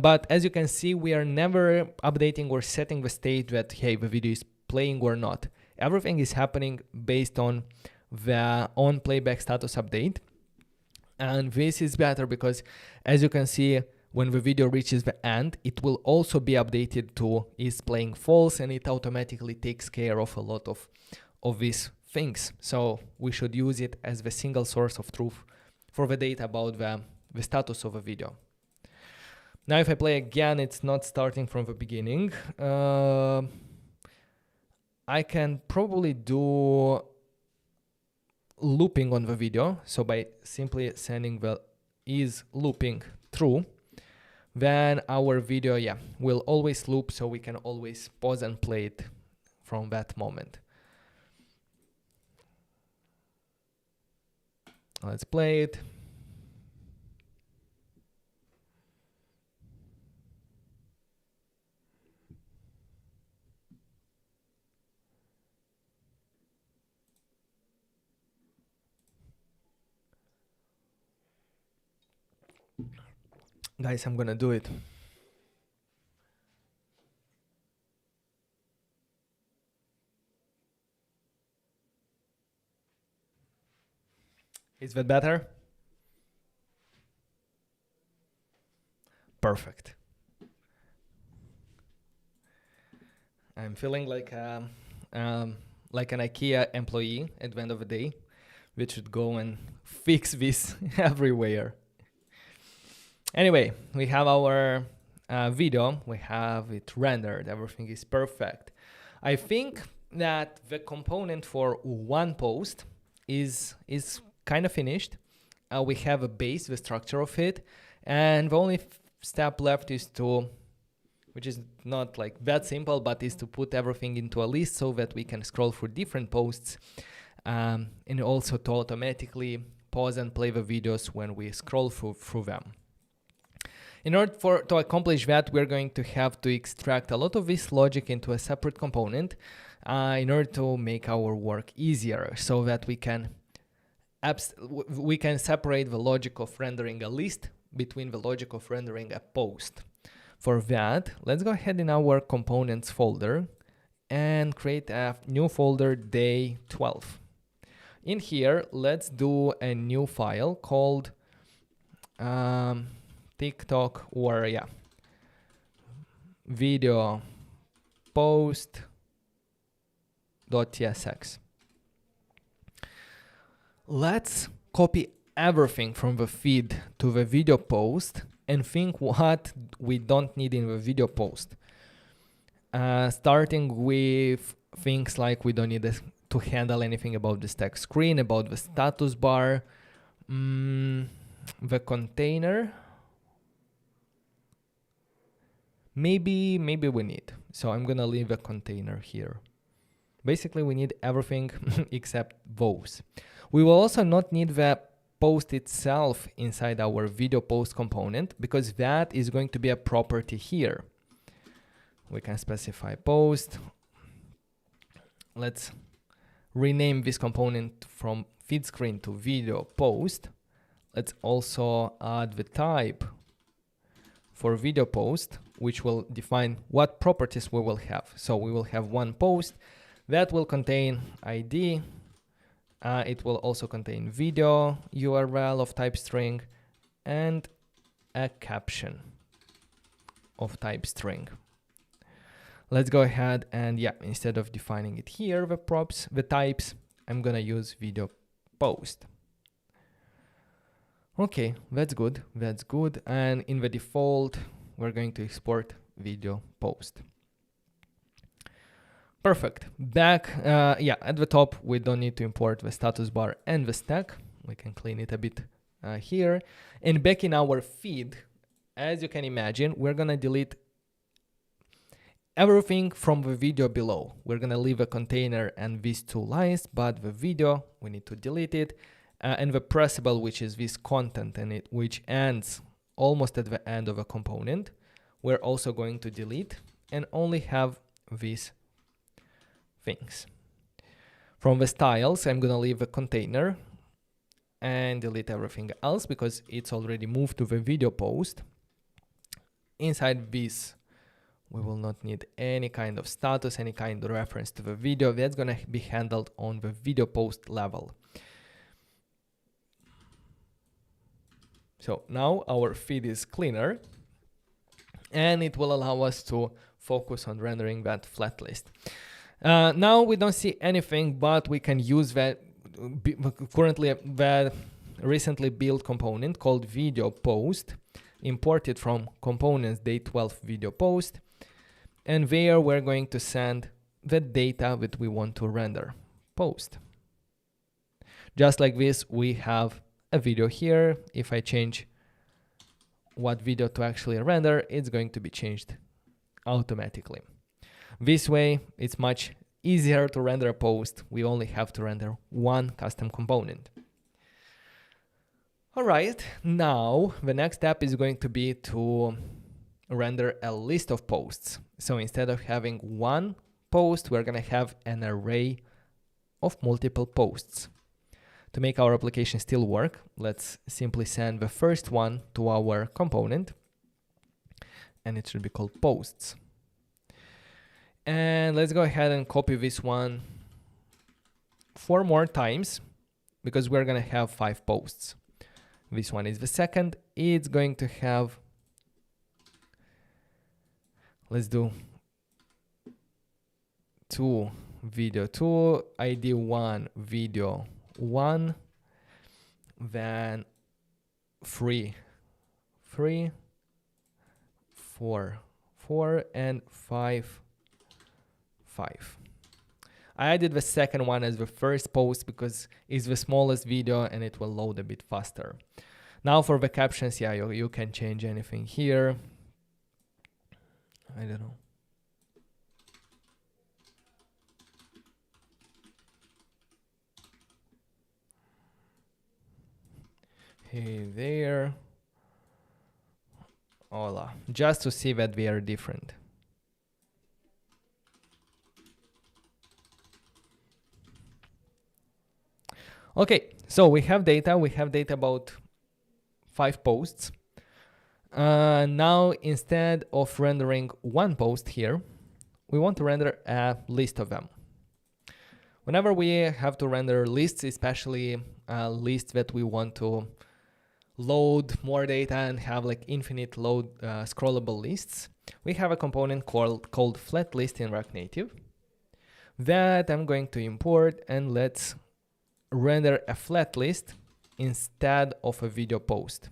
but as you can see, we are never updating or setting the state that hey, the video is playing or not. Everything is happening based on the on playback status update. And this is better because, as you can see, when the video reaches the end, it will also be updated to is playing false, and it automatically takes care of a lot of these things. So we should use it as the single source of truth for the data about the status of a video. Now if I play again, it's not starting from the beginning. I can probably do looping on the video. So by simply sending the is looping true, then our video, yeah, will always loop, so we can always pause and play it from that moment. Let's play it. Guys, I'm gonna do it. Is that better? Perfect. I'm feeling like an IKEA employee at the end of the day, which should go and fix this everywhere. Anyway, we have our video, we have it rendered, everything is perfect. I think that the component for one post is kind of finished. We have a base, the structure of it, and the only step left is to, which is not like that simple, but is to put everything into a list so that we can scroll through different posts, and also to automatically pause and play the videos when we scroll through them. In order to accomplish that, we're going to have to extract a lot of this logic into a separate component in order to make our work easier, so that we can separate the logic of rendering a list between the logic of rendering a post. For that, let's go ahead in our components folder and create a new folder day 12. In here, let's do a new file called TikTok or video post.tsx. Let's copy everything from the feed to the video post and think what we don't need in the video post. Starting with things like we don't need a to handle anything about the stack screen, about the status bar, the container. Maybe we need. So I'm gonna leave a container here. Basically, we need everything except those. We will also not need the post itself inside our video post component, because that is going to be a property here. We can specify post. Let's rename this component from feed screen to video post. Let's also add the type for video post, which will define what properties we will have. So we will have one post that will contain ID. It will also contain video URL of type string and a caption of type string. Let's go ahead and instead of defining it here, the types, I'm gonna use video post. Okay, that's good. That's good. And in the default, we're going to export video post. Perfect. Back, at the top, we don't need to import the status bar and the stack. We can clean it a bit here. And back in our feed, as you can imagine, we're gonna delete everything from the video below. We're gonna leave a container and these two lines, but the video, we need to delete it. And the pressable, which is this content and which ends almost at the end of a component, we're also going to delete and only have these things. From the styles, I'm gonna leave a container and delete everything else because it's already moved to the video post. Inside this, we will not need any kind of status, any kind of reference to the video. That's gonna be handled on the video post level. So now our feed is cleaner and it will allow us to focus on rendering that flat list. Now we don't see anything, but we can use that currently the recently built component called video post, imported from components day12 video post. And there we're going to send the data that we want to render post. Just like this, we have a video here. If I change what video to actually render, it's going to be changed automatically. This way, it's much easier to render a post. We only have to render one custom component. All right, now the next step is going to be to render a list of posts. So instead of having one post, we're gonna have an array of multiple posts. To make our application still work, let's simply send the first one to our component, and it should be called posts. And let's go ahead and copy this one 4 more times because we're gonna have 5 posts. This one is the second. It's going to have, let's do 2 video 2, ID 1 video 1, then 3, 4, and 5. I added the second one as the first post because it's the smallest video and it will load a bit faster. Now for the captions, you can change anything here. I don't know. Hey there. Hola. Just to see that they are different. Okay, so we have data. We have data about 5 posts. Now, instead of rendering one post here, we want to render a list of them. Whenever we have to render lists, especially lists that we want to load more data and have like infinite load scrollable lists, we have a component called flat list in React Native that I'm going to import, and let's render a flat list instead of a video post.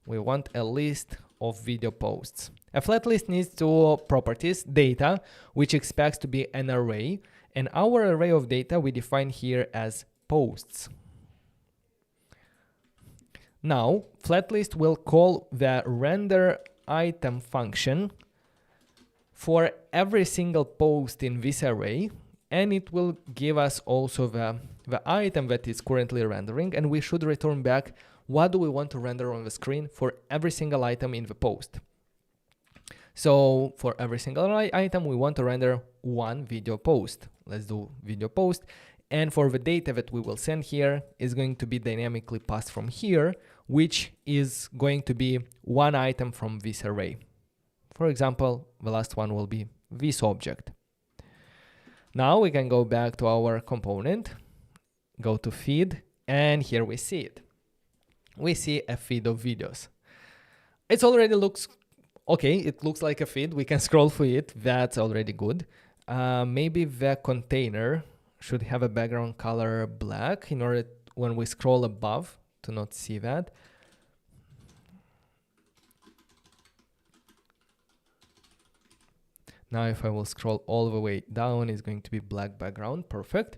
We want a list of video posts. A flat list needs 2 properties: data, which expects to be an array, And our array of data we define here as posts. Now, flatlist will call the render item function for every single post in this array, and it will give us also the item that is currently rendering, and we should return back what do we want to render on the screen for every single item in the post. So for every single item, we want to render one video post. Let's do video post. And for the data that we will send here is going to be dynamically passed from here, which is going to be one item from this array. For example, the last one will be this object. Now we can go back to our component, go to feed, and here we see it. We see a feed of videos. It already looks okay, it looks like a feed. We can scroll through it. That's already good. Maybe the container should have a background color black in order when we scroll above to not see that. Now if I will scroll all the way down, it's going to be black background, perfect.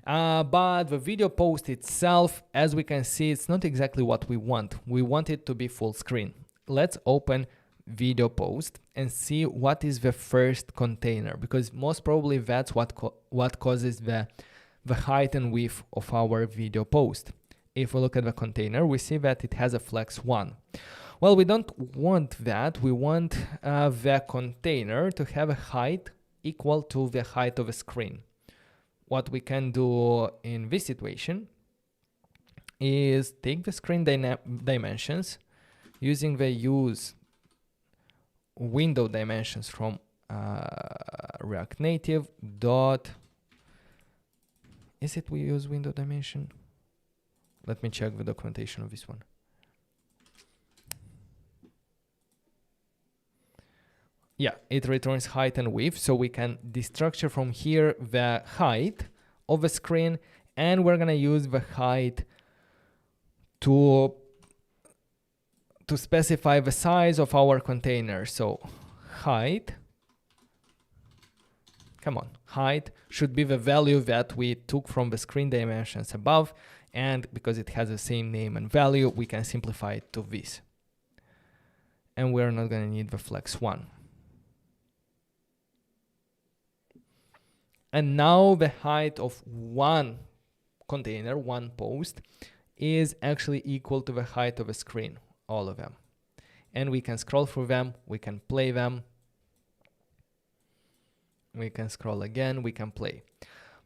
But the video post itself, as we can see, it's not exactly what we want. We want it to be full screen. Let's open video post and see what is the first container, because most probably that's what causes the height and width of our video post. If we look at the container, we see that it has a flex 1. Well, we don't want that. We want the container to have a height equal to the height of a screen. What we can do in this situation is take the screen dimensions using the use window dimensions from React Native dot. Is it we use window dimension? Let me check the documentation of this one. Yeah, it returns height and width, so we can destructure from here the height of the screen, and we're gonna use the height to specify the size of our container. So height, come on, height should be the value that we took from the screen dimensions above, and because it has the same name and value, we can simplify it to this. And we're not gonna need the flex 1. And now the height of one container, one post, is actually equal to the height of a screen, all of them. And we can scroll through them, we can play them. We can scroll again, we can play.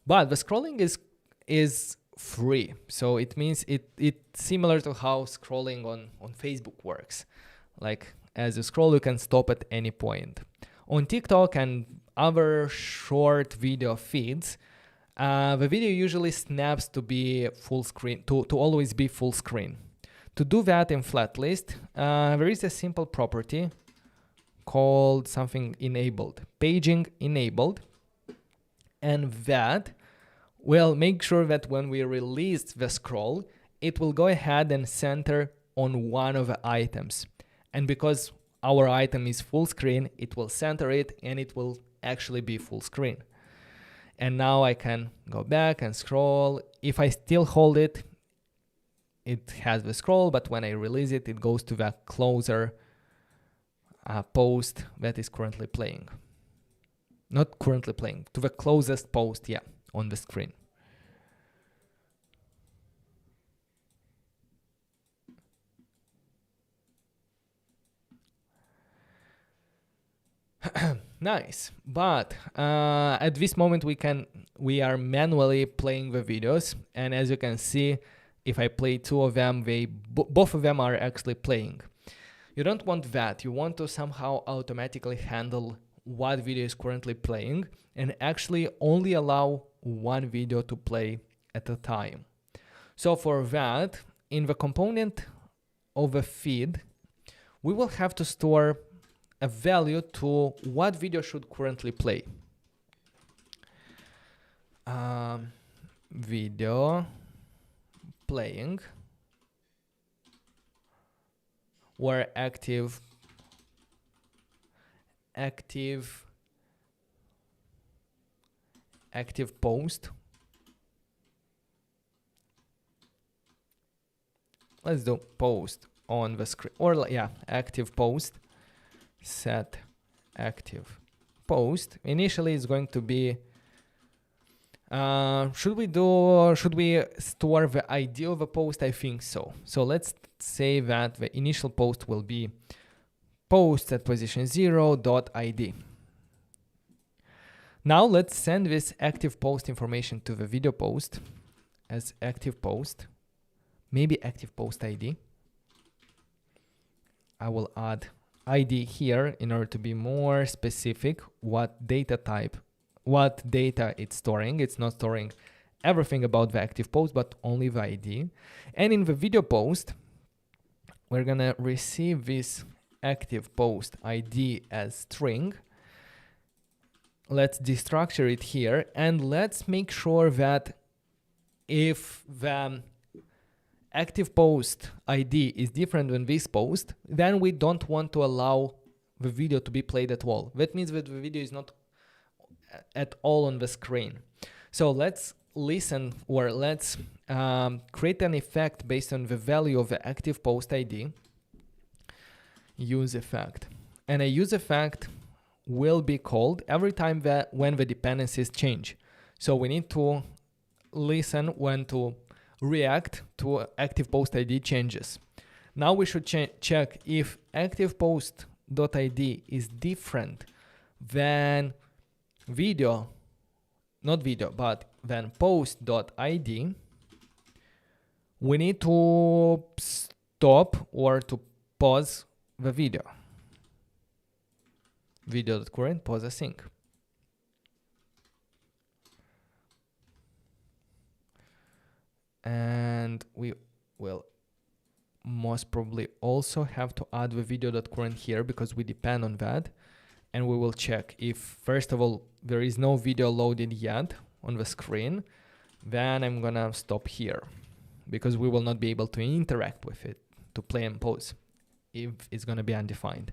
But the scrolling is free. So it means it's similar to how scrolling on Facebook works. Like as you scroll, you can stop at any point. On TikTok and other short video feeds, the video usually snaps to be full screen, to always be full screen. To do that in flatlist, there is a simple property called something enabled, paging enabled, and that will make sure that when we release the scroll, it will go ahead and center on one of the items. And because our item is full screen, it will center it and it will actually be full screen. And now I can go back and scroll. If I still hold it, it has the scroll, but when I release it, it goes to the closer post that is currently playing. Not currently playing, to the closest post, yeah, on the screen. Nice, but at this moment we are manually playing the videos, and as you can see, if I play two of them, both of them are actually playing. You don't want that. You want to somehow automatically handle what video is currently playing and actually only allow one video to play at a time. So for that, in the component of a feed, we will have to store a value to what video should currently play. Video playing, where active active post. Let's do post on the screen, or yeah, active post, set active post. Initially it's going to be, should we store the ID of a post? I think so. So let's say that the initial post will be post at position 0.id. Now let's send this active post information to the video post as active post, maybe active post ID. I will add ID here in order to be more specific what data type, what data it's storing. It's not storing everything about the active post, but only the ID. And in the video post, we're gonna receive this active post ID as string. Let's destructure it here, and let's make sure that if the active post ID is different than this post, then we don't want to allow the video to be played at all. That means that the video is not at all on the screen. So let's listen, or let's create an effect based on the value of the active post ID. Use effect. And a use effect will be called every time that when the dependencies change. So we need to listen when to react to active post ID changes. Now we should check if active post.id is different than video, not video, but then post.id. We need to stop or to pause the video. Video.current pause async. And we will most probably also have to add the video.current here because we depend on that. And we will check if, first of all, there is no video loaded yet on the screen. Then I'm gonna stop here because we will not be able to interact with it to play and pause if it's gonna be undefined.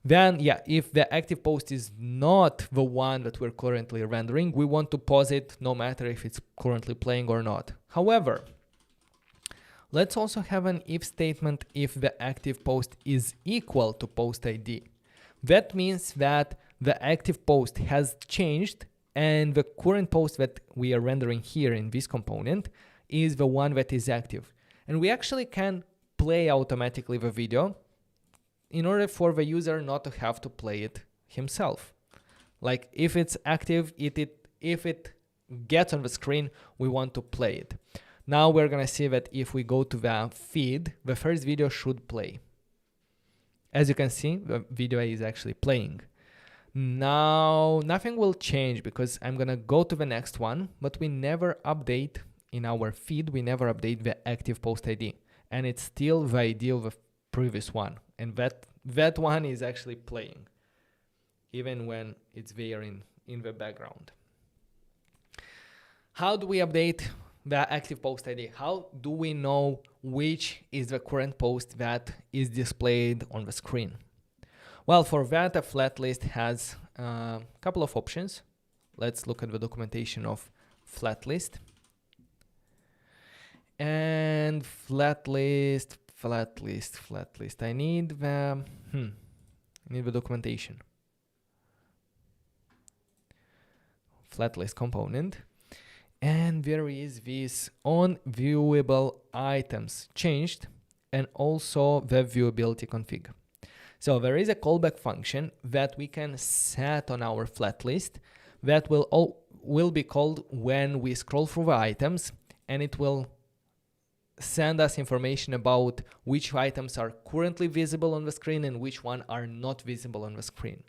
Then, yeah, if the active post is not the one that we're currently rendering, we want to pause it no matter if it's currently playing or not. However, let's also have an if statement if the active post is equal to post ID. That means that the active post has changed and the current post that we are rendering here in this component is the one that is active. And we actually can play automatically the video in order for the user not to have to play it himself. Like if it's active, if it gets on the screen, we want to play it. Now we're gonna see that if we go to the feed, the first video should play. As you can see, the video is actually playing. Now nothing will change because I'm gonna go to the next one, but we never update in our feed, we never update the active post ID. And it's still the ID of the previous one. And that one is actually playing, even when it's there in the background. How do we update the active post ID? How do we know which is the current post that is displayed on the screen? Well, for that, a flat list has a couple of options. Let's look at the documentation of flat list. And flat list. I need the documentation. Flat list component. And there is this on viewable items changed and also the viewability config. So there is a callback function that we can set on our flat list that will be called when we scroll through the items, and it will send us information about which items are currently visible on the screen and which one are not visible on the screen.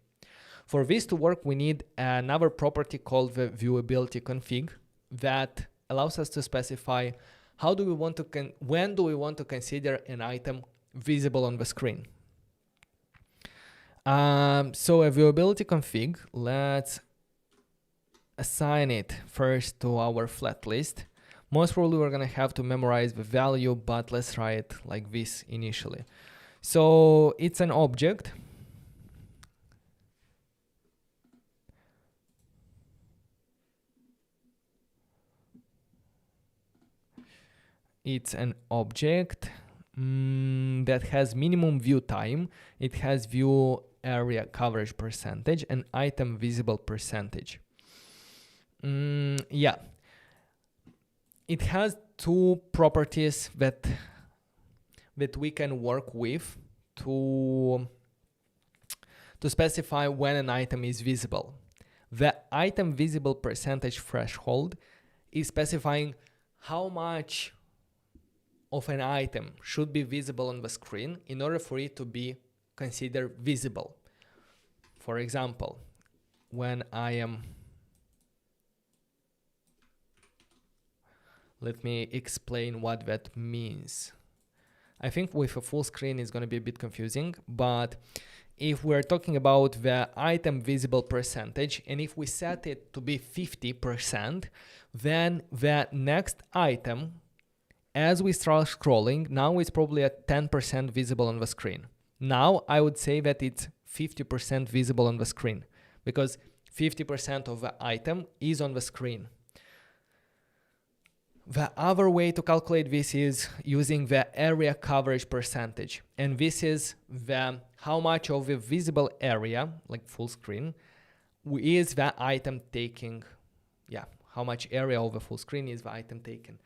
For this to work, we need another property called the viewability config that allows us to specify how do we want to when do we want to consider an item visible on the screen. So a viewability config, let's assign it first to our flat list. Most probably we're gonna have to memorize the value, but let's try it like this initially. So it's an object. it's an object that has minimum view time. It has view area coverage percentage and item visible percentage. Yeah, it has two properties that we can work with to specify when an item is visible. The item visible percentage threshold is specifying how much of an item should be visible on the screen in order for it to be considered visible. For example, when I am... Let me explain what that means. I think with a full screen it's going to be a bit confusing, but if we're talking about the item visible percentage, and if we set it to be 50%, then the next item, as we start scrolling, now it's probably at 10% visible on the screen. Now I would say that it's 50% visible on the screen, because 50% of the item is on the screen. The other way to calculate this is using the area coverage percentage. And this is how much of the visible area, like full screen, is the item taking. Yeah, how much area of the full screen is the item taken.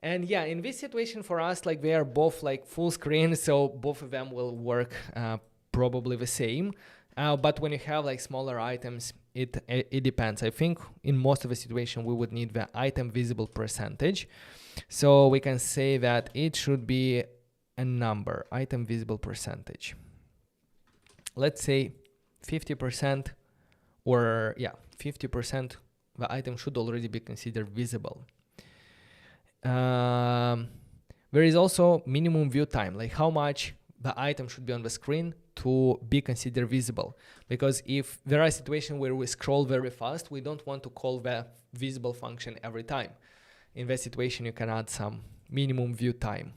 And yeah, in this situation for us, like they are both like full screen, so both of them will work probably the same. But when you have like smaller items, it depends. I think in most of the situation we would need the item visible percentage. So we can say that it should be a number, item visible percentage. Let's say 50%, or yeah, 50%, the item should already be considered visible. There is also minimum view time, like how much the item should be on the screen to be considered visible. Because if there are situations where we scroll very fast, we don't want to call the visible function every time. In that situation, you can add some minimum view time.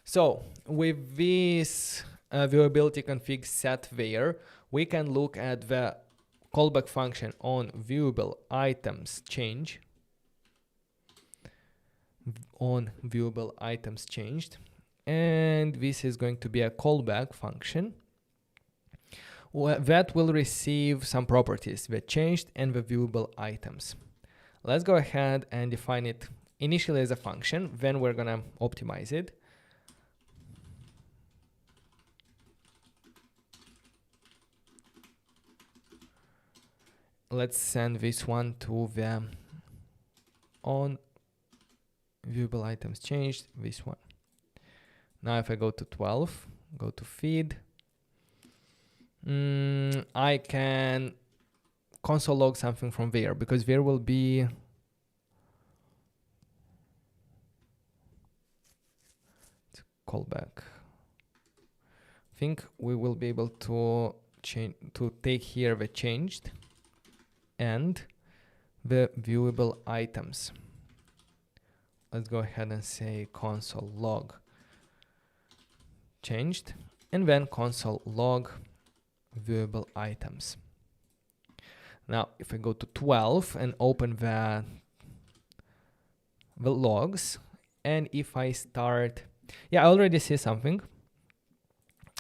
So with this viewability config set there, we can look at the callback function on viewable items change. On viewable items changed. And this is going to be a callback function that will receive some properties, the changed and the viewable items. Let's go ahead and define it initially as a function, then we're gonna optimize it. Let's send this one to the on viewable items changed, this one. Now if I go to 12, go to feed, I can console log something from there, because there will be callback. I think we will be able to change, to take here the changed and the viewable items. Let's go ahead and say console log changed, and then console log viewable items. Now, if I go to 12 and open the logs, and if I start, yeah, I already see something.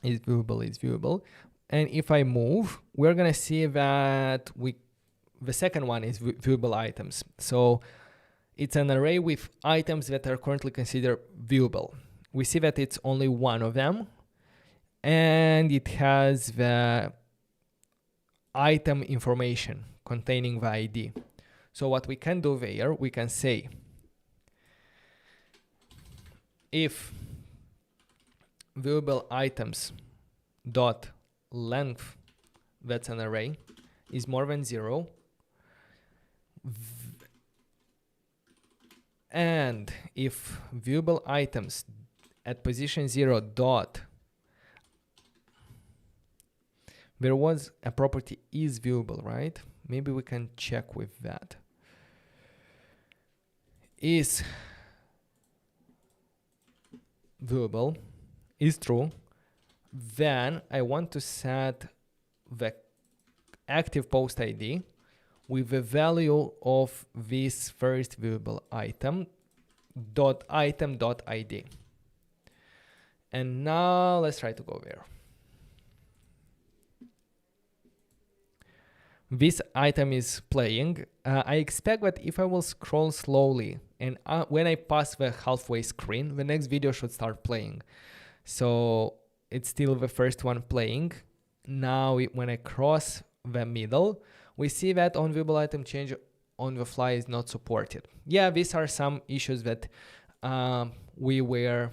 Is viewable. And if I move, we're gonna see that the second one is viewable items. So it's an array with items that are currently considered viewable. We see that it's only one of them, and it has the item information containing the ID. So what we can do there, we can say if viewable items dot length, that's an array, is more than 0, and if viewable items at position 0 dot There was a property is viewable, right? Maybe we can check with that. Is viewable is true. Then I want to set the active post ID with the value of this first viewable item .item.id. And now let's try to go there. This item is playing. I expect that if I will scroll slowly and when I pass the halfway screen, the next video should start playing. So it's still the first one playing. Now when I cross the middle, we see that on viewable item change on the fly is not supported. Yeah, these are some issues that we were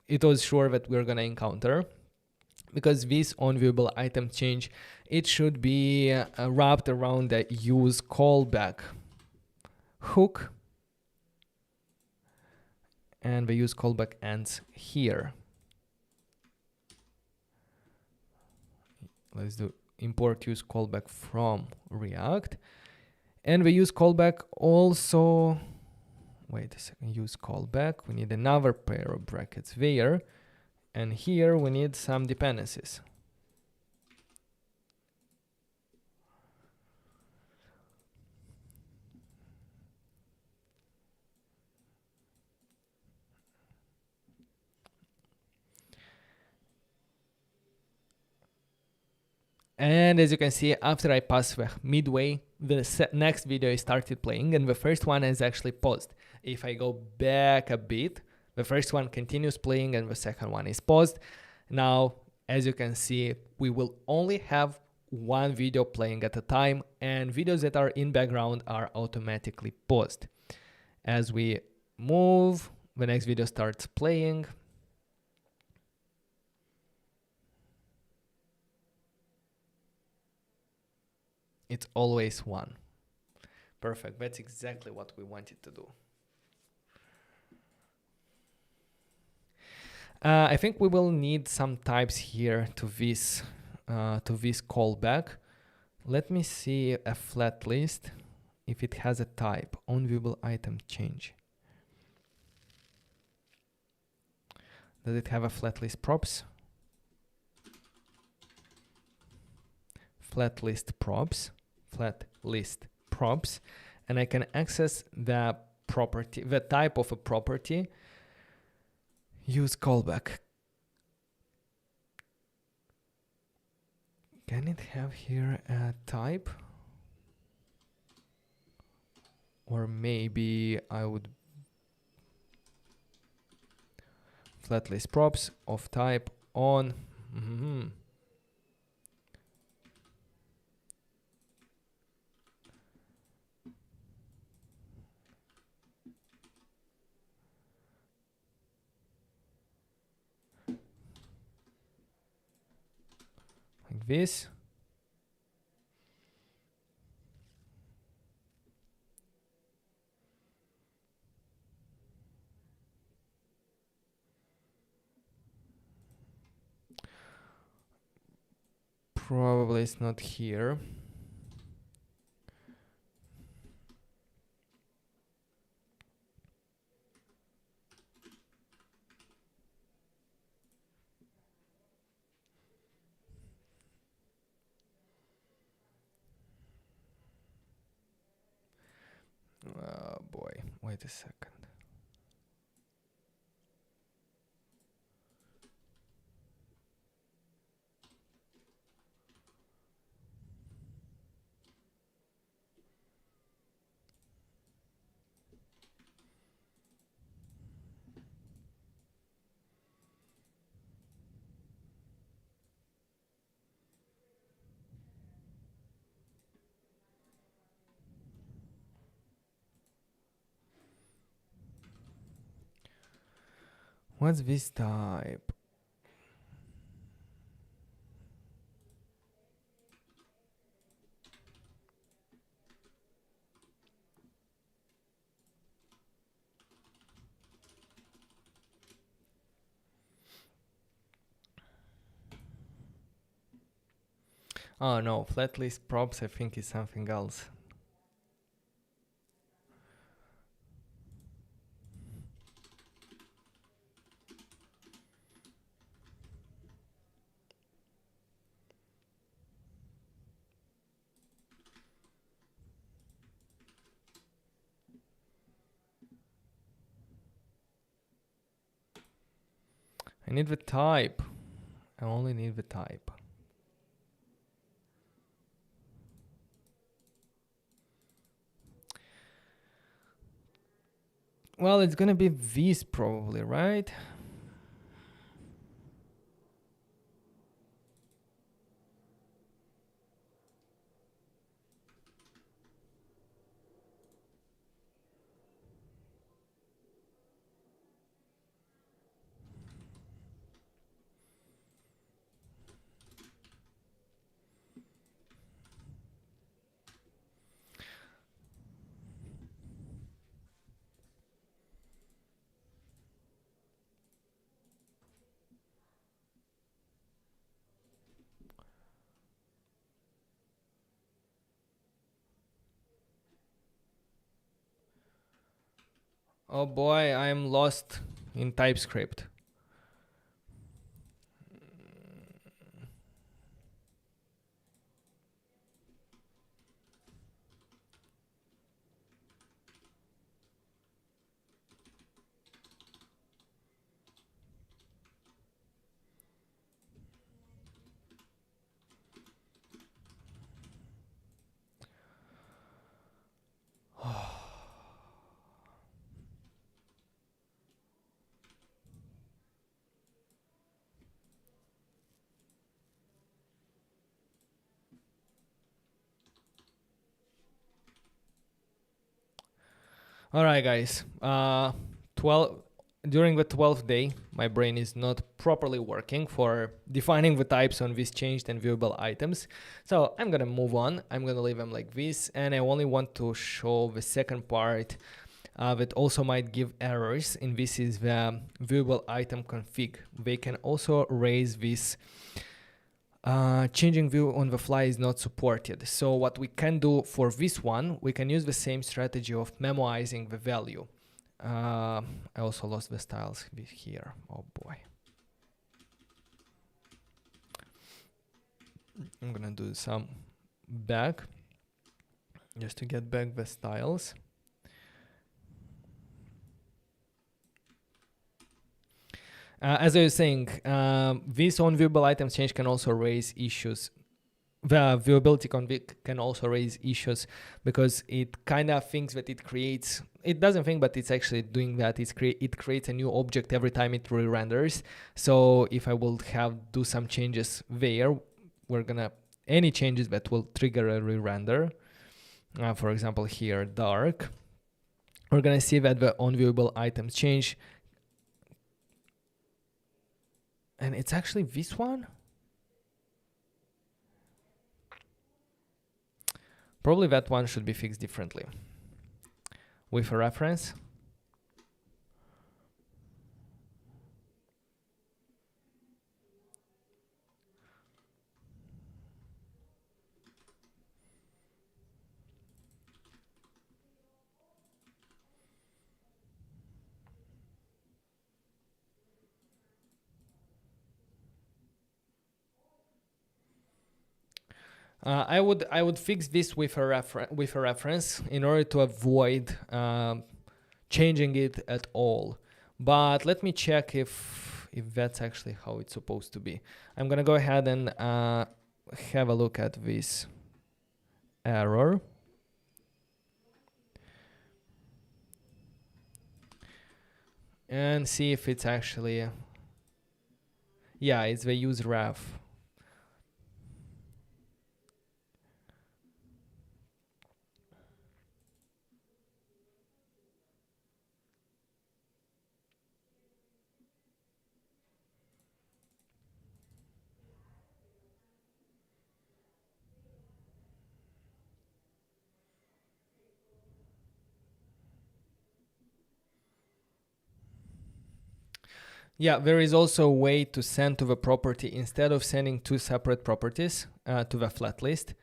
it was sure that we're gonna encounter, because this on viewable item change, it should be wrapped around the use callback hook, and the use callback ends here. Let's do import use callback from React, and the use callback also, wait a second, use callback, we need another pair of brackets there, and here we need some dependencies. And as you can see, after I pass the midway, the next video started playing, and the first one is actually paused. If I go back a bit, the first one continues playing and the second one is paused. Now, as you can see, we will only have one video playing at a time, and videos that are in background are automatically paused. As we move, the next video starts playing. It's always one. Perfect. That's exactly what we wanted to do. I think we will need some types here to this callback. Let me see a flat list if it has a type on viewable item change. Does it have a flat list props? Flat list props, and I can access the property, the type of a property, use callback. Can it have here a type? Or maybe I would flat list props of type on. Like this. Probably it's not here. Oh boy, wait a second. What's this type? Oh no, flat list props I think is something else. I need the type. I only need the type. Well, it's gonna be this probably, right? Oh boy, I'm lost in TypeScript. All right, guys. 12 during the 12th day, my brain is not properly working for defining the types on these changed and viewable items. So I'm gonna move on. I'm gonna leave them like this, and I only want to show the second part that also might give errors. And this is the viewable item config. They can also raise this. Changing view on the fly is not supported. So what we can do for this one, we can use the same strategy of memoizing the value. I also lost the styles here. Oh boy. I'm gonna do some back just to get back the styles. As I was saying, this on viewable items change can also raise issues. The viewability config can also raise issues because it kind of thinks that it doesn't think, but it's actually doing that. It creates a new object every time it re-renders. So if I will do some changes there, any changes that will trigger a re-render, for example here, dark, we're gonna see that the on viewable items change. And it's actually this one. Probably that one should be fixed differently. With a reference. I would fix this with a reference in order to avoid changing it at all. But let me check if that's actually how it's supposed to be. I'm gonna go ahead and have a look at this error. And see if it's actually, yeah, it's the use ref. Yeah, there is also a way to send to the property, instead of sending two separate properties to the flat list,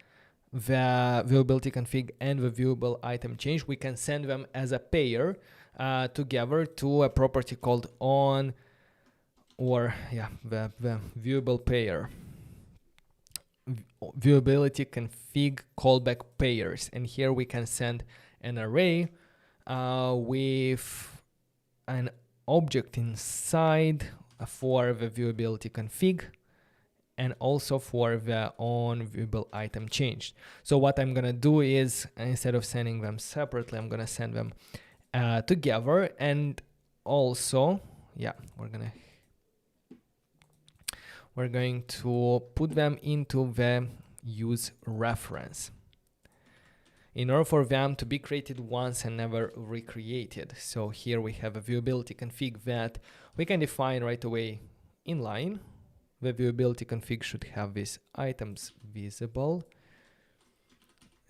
the viewability config and the viewable item change, we can send them as a pair together to a property called on, or yeah, the viewable pair, viewability config callback pairs. And here we can send an array with an object inside for the viewability config and also for the on viewable item changed. So what I'm gonna do is, instead of sending them separately, I'm gonna send them together. And also, yeah, we're going to put them into the use reference in order for them to be created once and never recreated. So here we have a viewability config that we can define right away in line. The viewability config should have these items visible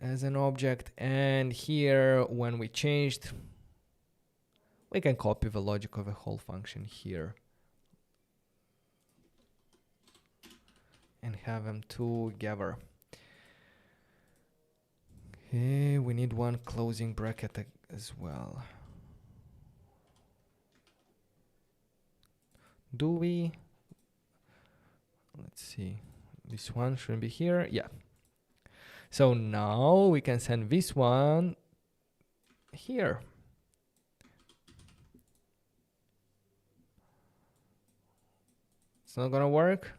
as an object. And here, when we changed, we can copy the logic of the whole function here and have them together. Okay, we need one closing bracket as well. Do we? Let's see. This one shouldn't be here. Yeah. So now we can send this one here. It's not gonna work.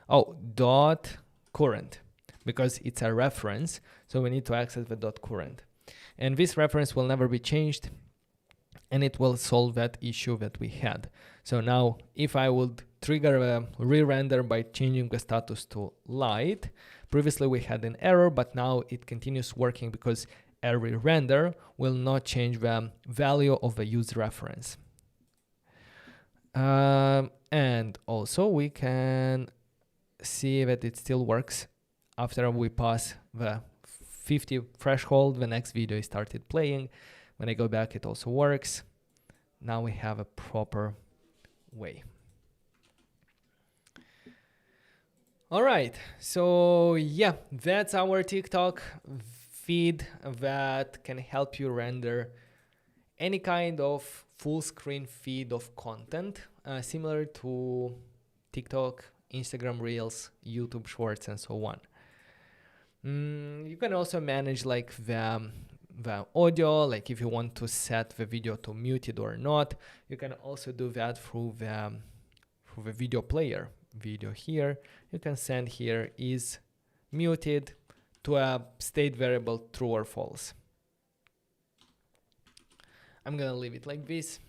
Oh, dot current, because it's a reference, so we need to access the dot current, and this reference will never be changed, and it will solve that issue that we had. So now if I would trigger a re-render by changing the status to light, previously we had an error, but now it continues working because a re-render will not change the value of the use reference. And also we can see that it still works after we pass the 50 threshold. The next video is started playing. When I go back, it also works. Now we have a proper way. All right, so yeah, that's our TikTok feed that can help you render any kind of full screen feed of content, similar to TikTok, Instagram Reels, YouTube Shorts, and so on. You can also manage like the audio, like if you want to set the video to muted or not. You can also do that through the video player. Video here, you can send here is muted to a state variable true or false. I'm gonna leave it like this.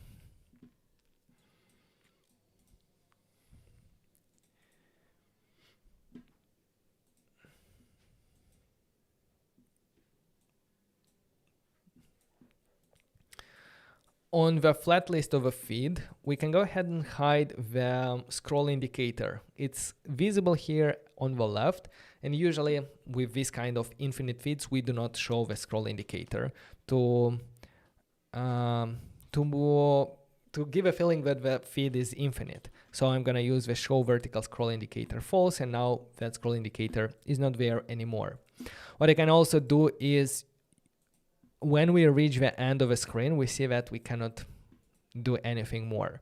On the flat list of a feed, we can go ahead and hide the scroll indicator. It's visible here on the left, and usually with this kind of infinite feeds, we do not show the scroll indicator to give a feeling that the feed is infinite. So I'm gonna use the show vertical scroll indicator false, and now that scroll indicator is not there anymore. What I can also do is, when we reach the end of a screen, we see that we cannot do anything more.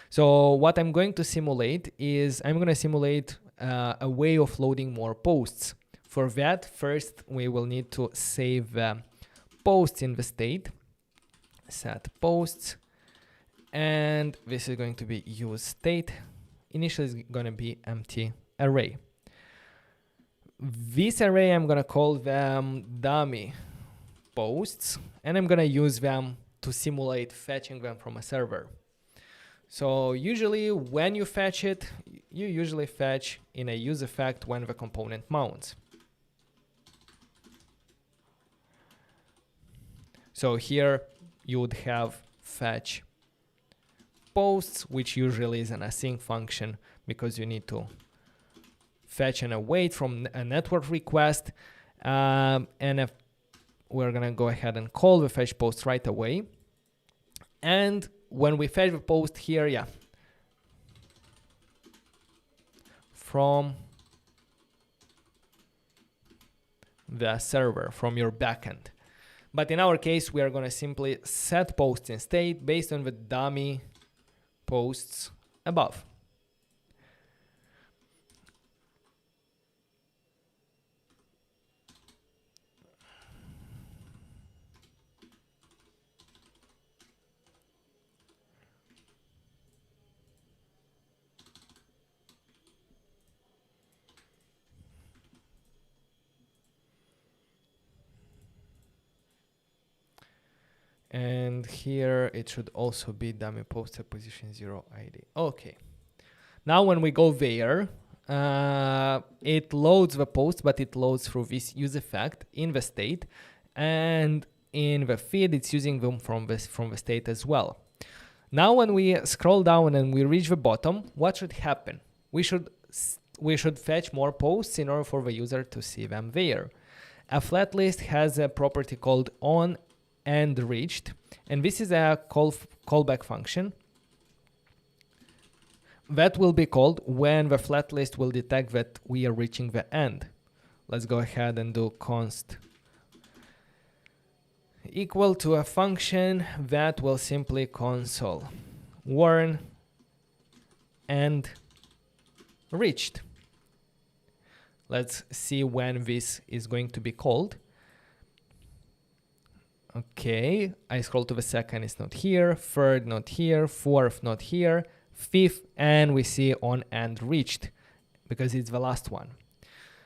So what I'm going to simulate is, I'm going to simulate a way of loading more posts. For that, first we will need to save posts in the state, set posts, and this is going to be use state. Initially is going to be empty array. This array, I'm going to call them dummy posts, and I'm gonna use them to simulate fetching them from a server. So usually when you fetch it, you usually fetch in a use effect when the component mounts. So here you would have fetch posts, which usually is an async function because you need to fetch and await from a network request, and we're gonna go ahead and call the fetch post right away. And when we fetch the post here, yeah, from the server, from your backend. But in our case, we are going to simply set posts in state based on the dummy posts above. And here it should also be dummy poster position 0 ID. Okay. Now when we go there, it loads the post, but it loads through this use effect in the state, and in the feed it's using them from the state as well. Now when we scroll down and we reach the bottom, what should happen? We should fetch more posts in order for the user to see them there. A flat list has a property called on and reached, and this is a callback function that will be called when the flat list will detect that we are reaching the end. Let's go ahead and do const equal to a function that will simply console warn and reached. Let's see when this is going to be called. Okay, I scroll to the second, it's not here, third not here, fourth not here, fifth, and we see on and reached because it's the last one.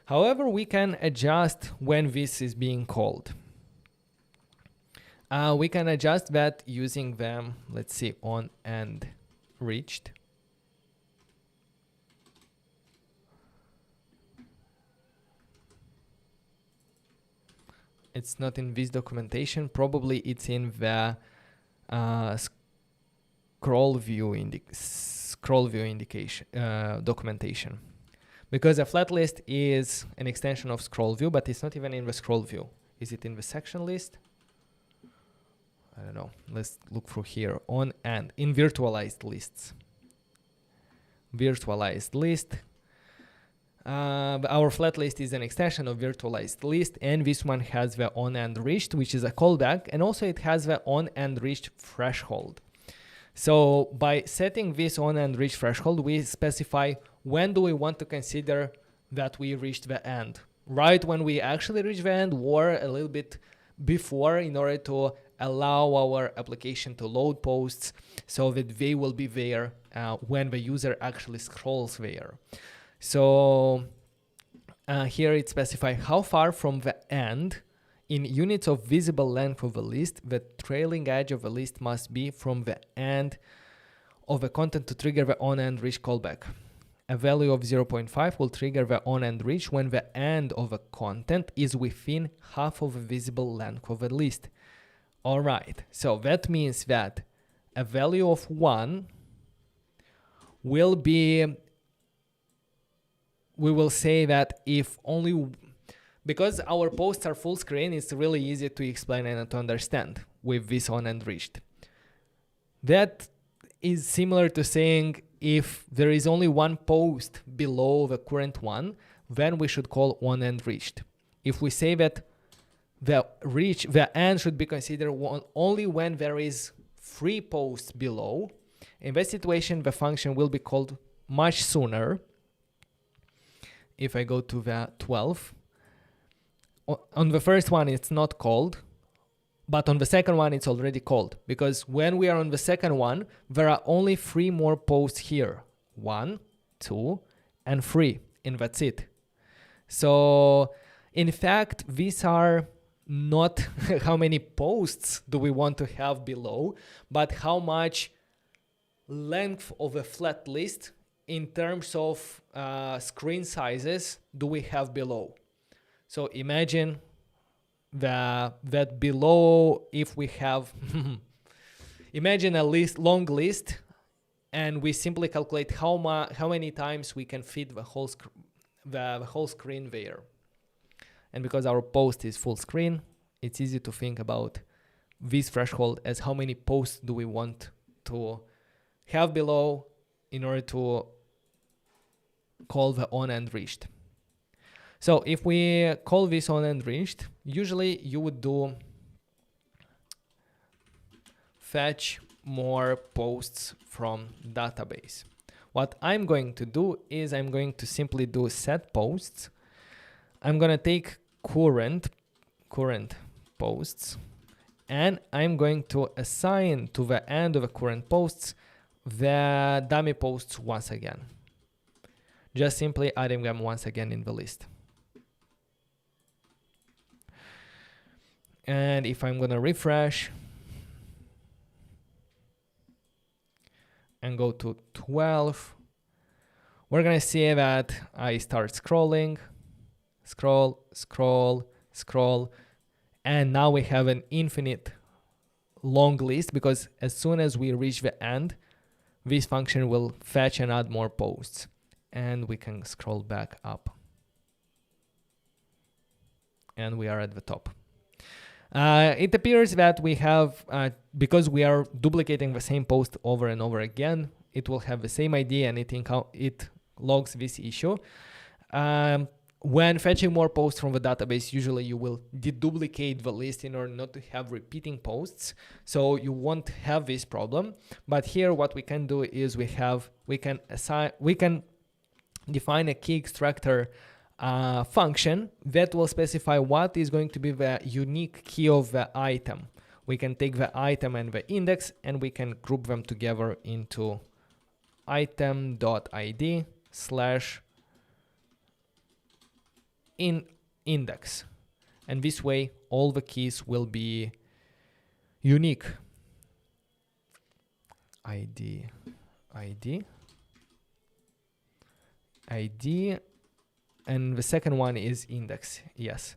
However, we can adjust when this is being called. We can adjust that using them, let's see, on and reached. It's not in this documentation. Probably it's in the scroll view indication documentation, because a flat list is an extension of scroll view, but it's not even in the scroll view. Is it in the section list? I don't know. Let's look through here. On and in virtualized lists. Virtualized list. Our flat list is an extension of virtualized list, and this one has the on and reached, which is a callback, and also it has the on and reached threshold. So by setting this on and reached threshold, we specify when do we want to consider that we reached the end. Right when we actually reach the end, or a little bit before, in order to allow our application to load posts so that they will be there when the user actually scrolls there. So here it specifies how far from the end in units of visible length of a list the trailing edge of a list must be from the end of the content to trigger the on and reach callback. A value of 0.5 will trigger the on and reach when the end of a content is within half of the visible length of a list. All right, so that means that a value of 1 will be, we will say that if only, because our posts are full screen, it's really easy to explain and to understand with this on and reached. That is similar to saying if there is only one post below the current one, then we should call on and reached. If we say that the end should be considered only when there is 3 posts below, in that situation the function will be called much sooner. If I go to the 12, on the first one it's not called, but on the second one it's already called, because when we are on the second one, there are only 3 more posts here. 1, 2, and 3, and that's it. So in fact, these are not how many posts do we want to have below, but how much length of a flat list in terms of screen sizes do we have below. So imagine that below, if we have imagine a long list, and we simply calculate how many times we can fit the whole screen there. And because our post is full screen, it's easy to think about this threshold as how many posts do we want to have below in order to call the onEndReached. So if we call this onEndReached, usually you would do fetch more posts from database. What I'm going to do is I'm going to simply do set posts. I'm going to take current posts, and I'm going to assign to the end of the current posts the dummy posts once again. Just simply adding them once again in the list. And if I'm going to refresh and go to 12, we're going to see that I start scrolling, scroll, and now we have an infinite long list, because as soon as we reach the end, this function will fetch and add more posts, and we can scroll back up. And we are at the top. It appears that we have, because we are duplicating the same post over and over again, it will have the same ID and it logs this issue. When fetching more posts from the database, usually you will deduplicate the list in order not to have repeating posts. So you won't have this problem. But here what we can do is we can define a key extractor function that will specify what is going to be the unique key of the item. We can take the item and the index, and we can group them together into item.id / index. And this way, all the keys will be unique. ID, and the second one is index. Yes,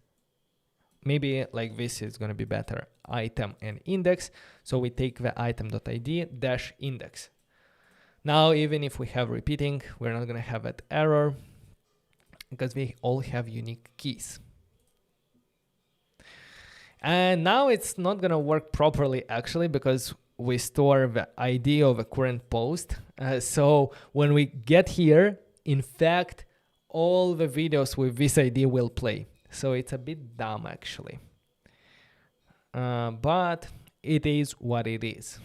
maybe like this is going to be better. Item and index. So we take the item.id - index. Now, even if we have repeating, we're not going to have that error because we all have unique keys. And now it's not going to work properly actually, because we store the ID of a current post. So when we get here, in fact, all the videos with this ID will play. So it's a bit dumb actually. But it is what it is.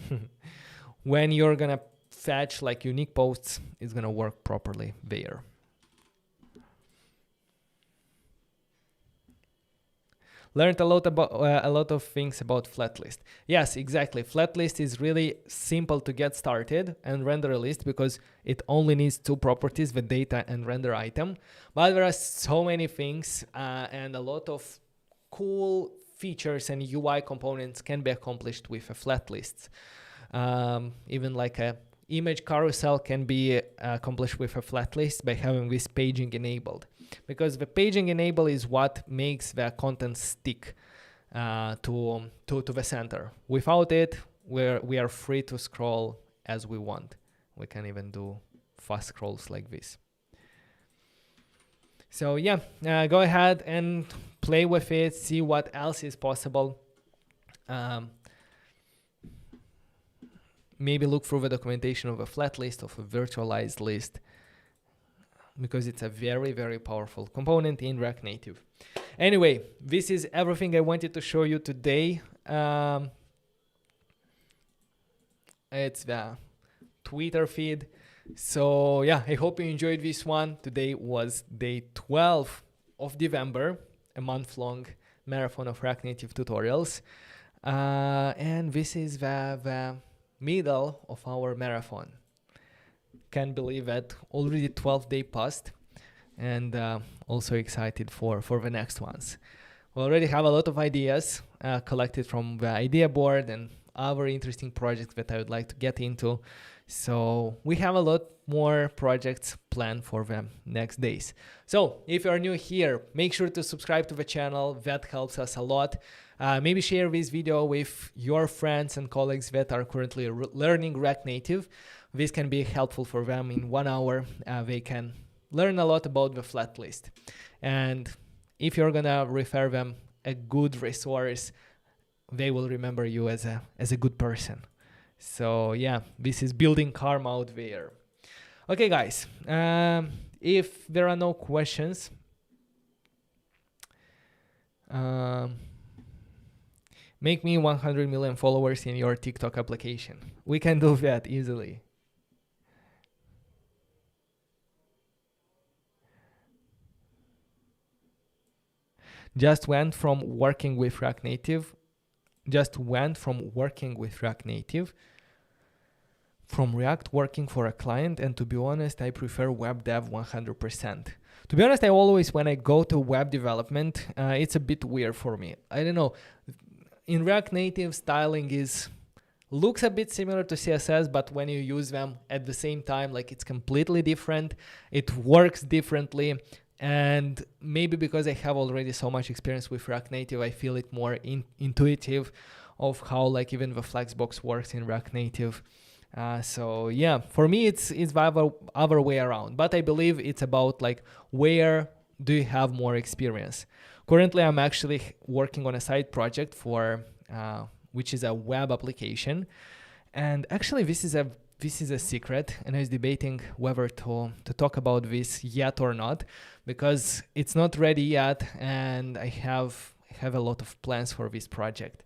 When you're gonna fetch like unique posts, it's gonna work properly there. Learned a lot of things about flat list. Yes, exactly. Flat list is really simple to get started and render a list because it only needs two properties, the data and render item. But there are so many things and a lot of cool features and UI components can be accomplished with a flat list. Even like a image carousel can be accomplished with a flat list by having this paging enabled. Because the paging enable is what makes the content stick to the center. Without it, we are free to scroll as we want. We can even do fast scrolls like this. So yeah, go ahead and play with it, see what else is possible. Maybe look through the documentation of a flat list, of a virtualized list, because it's a very, very powerful component in React Native. Anyway, this is everything I wanted to show you today. It's the Twitter feed. So yeah, I hope you enjoyed this one. Today was day 12 of DEVember, a month-long marathon of React Native tutorials. And this is the middle of our marathon. Can't believe that already 12 days passed, and also excited for the next ones. We already have a lot of ideas collected from the idea board and other interesting projects that I would like to get into. So we have a lot more projects planned for the next days. So if you are new here, make sure to subscribe to the channel. That helps us a lot. Maybe share this video with your friends and colleagues that are currently learning React Native. This can be helpful for them. In 1 hour, they can learn a lot about the flat list. And if you're gonna refer them a good resource they will remember you as a good person. So yeah, this is building karma out there. Okay, guys, if there are no questions, make me 100 million followers in your TikTok application. We can do that easily. Just went from working with React Native from React working for a client, and to be honest, I prefer web dev 100%. To be honest, when I go to web development, it's a bit weird for me. I don't know. In React Native, styling looks a bit similar to CSS, but when you use them at the same time, like it's completely different. It works differently. And maybe because I have already so much experience with React Native, I feel it more intuitive of how like even the Flexbox works in React Native. So yeah, for me, it's the other way around. But I believe it's about like where do you have more experience. Currently, I'm actually working on a side project for which is a web application. And actually, this is a secret, and I was debating whether to talk about this yet or not, because it's not ready yet, and I have a lot of plans for this project.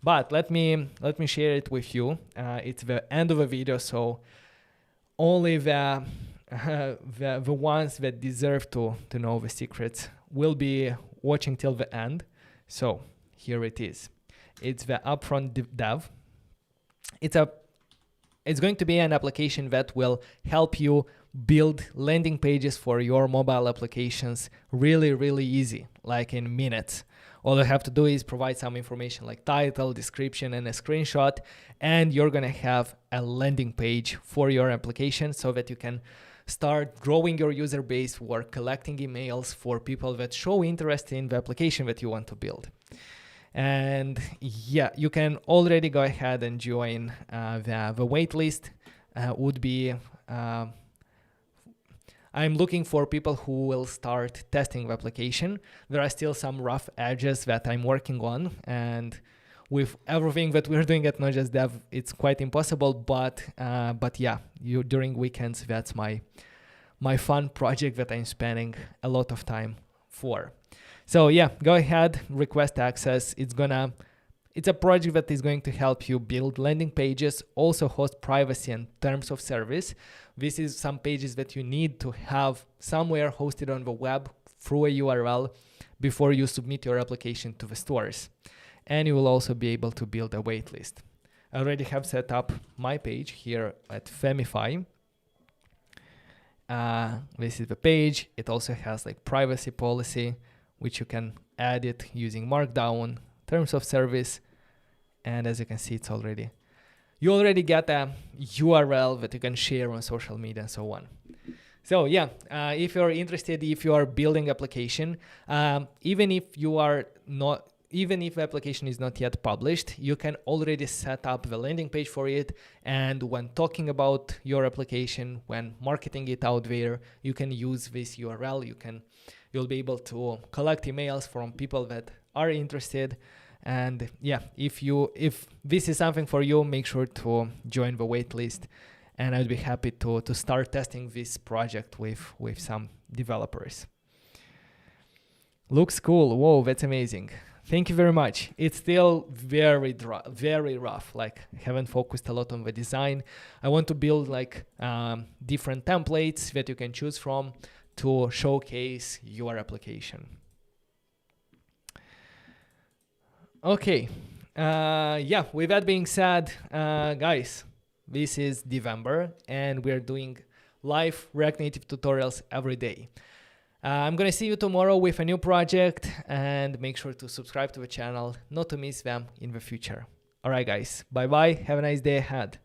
But let me share it with you. It's the end of the video, so only the ones that deserve to know the secrets will be watching till the end. So here it is. It's the upfront dev. It's going to be an application that will help you build landing pages for your mobile applications really, really easy, like in minutes. All you have to do is provide some information like title, description, and a screenshot, and you're going to have a landing page for your application so that you can start growing your user base or collecting emails for people that show interest in the application that you want to build. And yeah, you can already go ahead and join the waitlist. I'm looking for people who will start testing the application. There are still some rough edges that I'm working on, and with everything that we're doing at notJust.Dev, it's quite impossible. But yeah, during weekends, that's my fun project that I'm spending a lot of time for. So yeah, go ahead, request access. It's a project that is going to help you build landing pages, also host privacy and terms of service. This is some pages that you need to have somewhere hosted on the web through a URL before you submit your application to the stores. And you will also be able to build a waitlist. I already have set up my page here at Femify. This is the page. It also has like privacy policy, which you can add it using Markdown, terms of service, and as you can see, you already get a URL that you can share on social media and so on. So yeah, if you're interested, if you are building application, even if the application is not yet published, you can already set up the landing page for it. And when talking about your application, when marketing it out there, you can use this URL. You'll be able to collect emails from people that are interested. And yeah, if this is something for you, make sure to join the waitlist. And I'd be happy to start testing this project with some developers. Looks cool. Whoa, that's amazing. Thank you very much. It's still very rough. Like, I haven't focused a lot on the design. I want to build like different templates that you can choose from to showcase your application. Okay. Yeah, with that being said, guys, this is DEVember, and we're doing live React Native tutorials every day. I'm going to see you tomorrow with a new project, and make sure to subscribe to the channel not to miss them in the future. All right, guys. Bye-bye. Have a nice day ahead.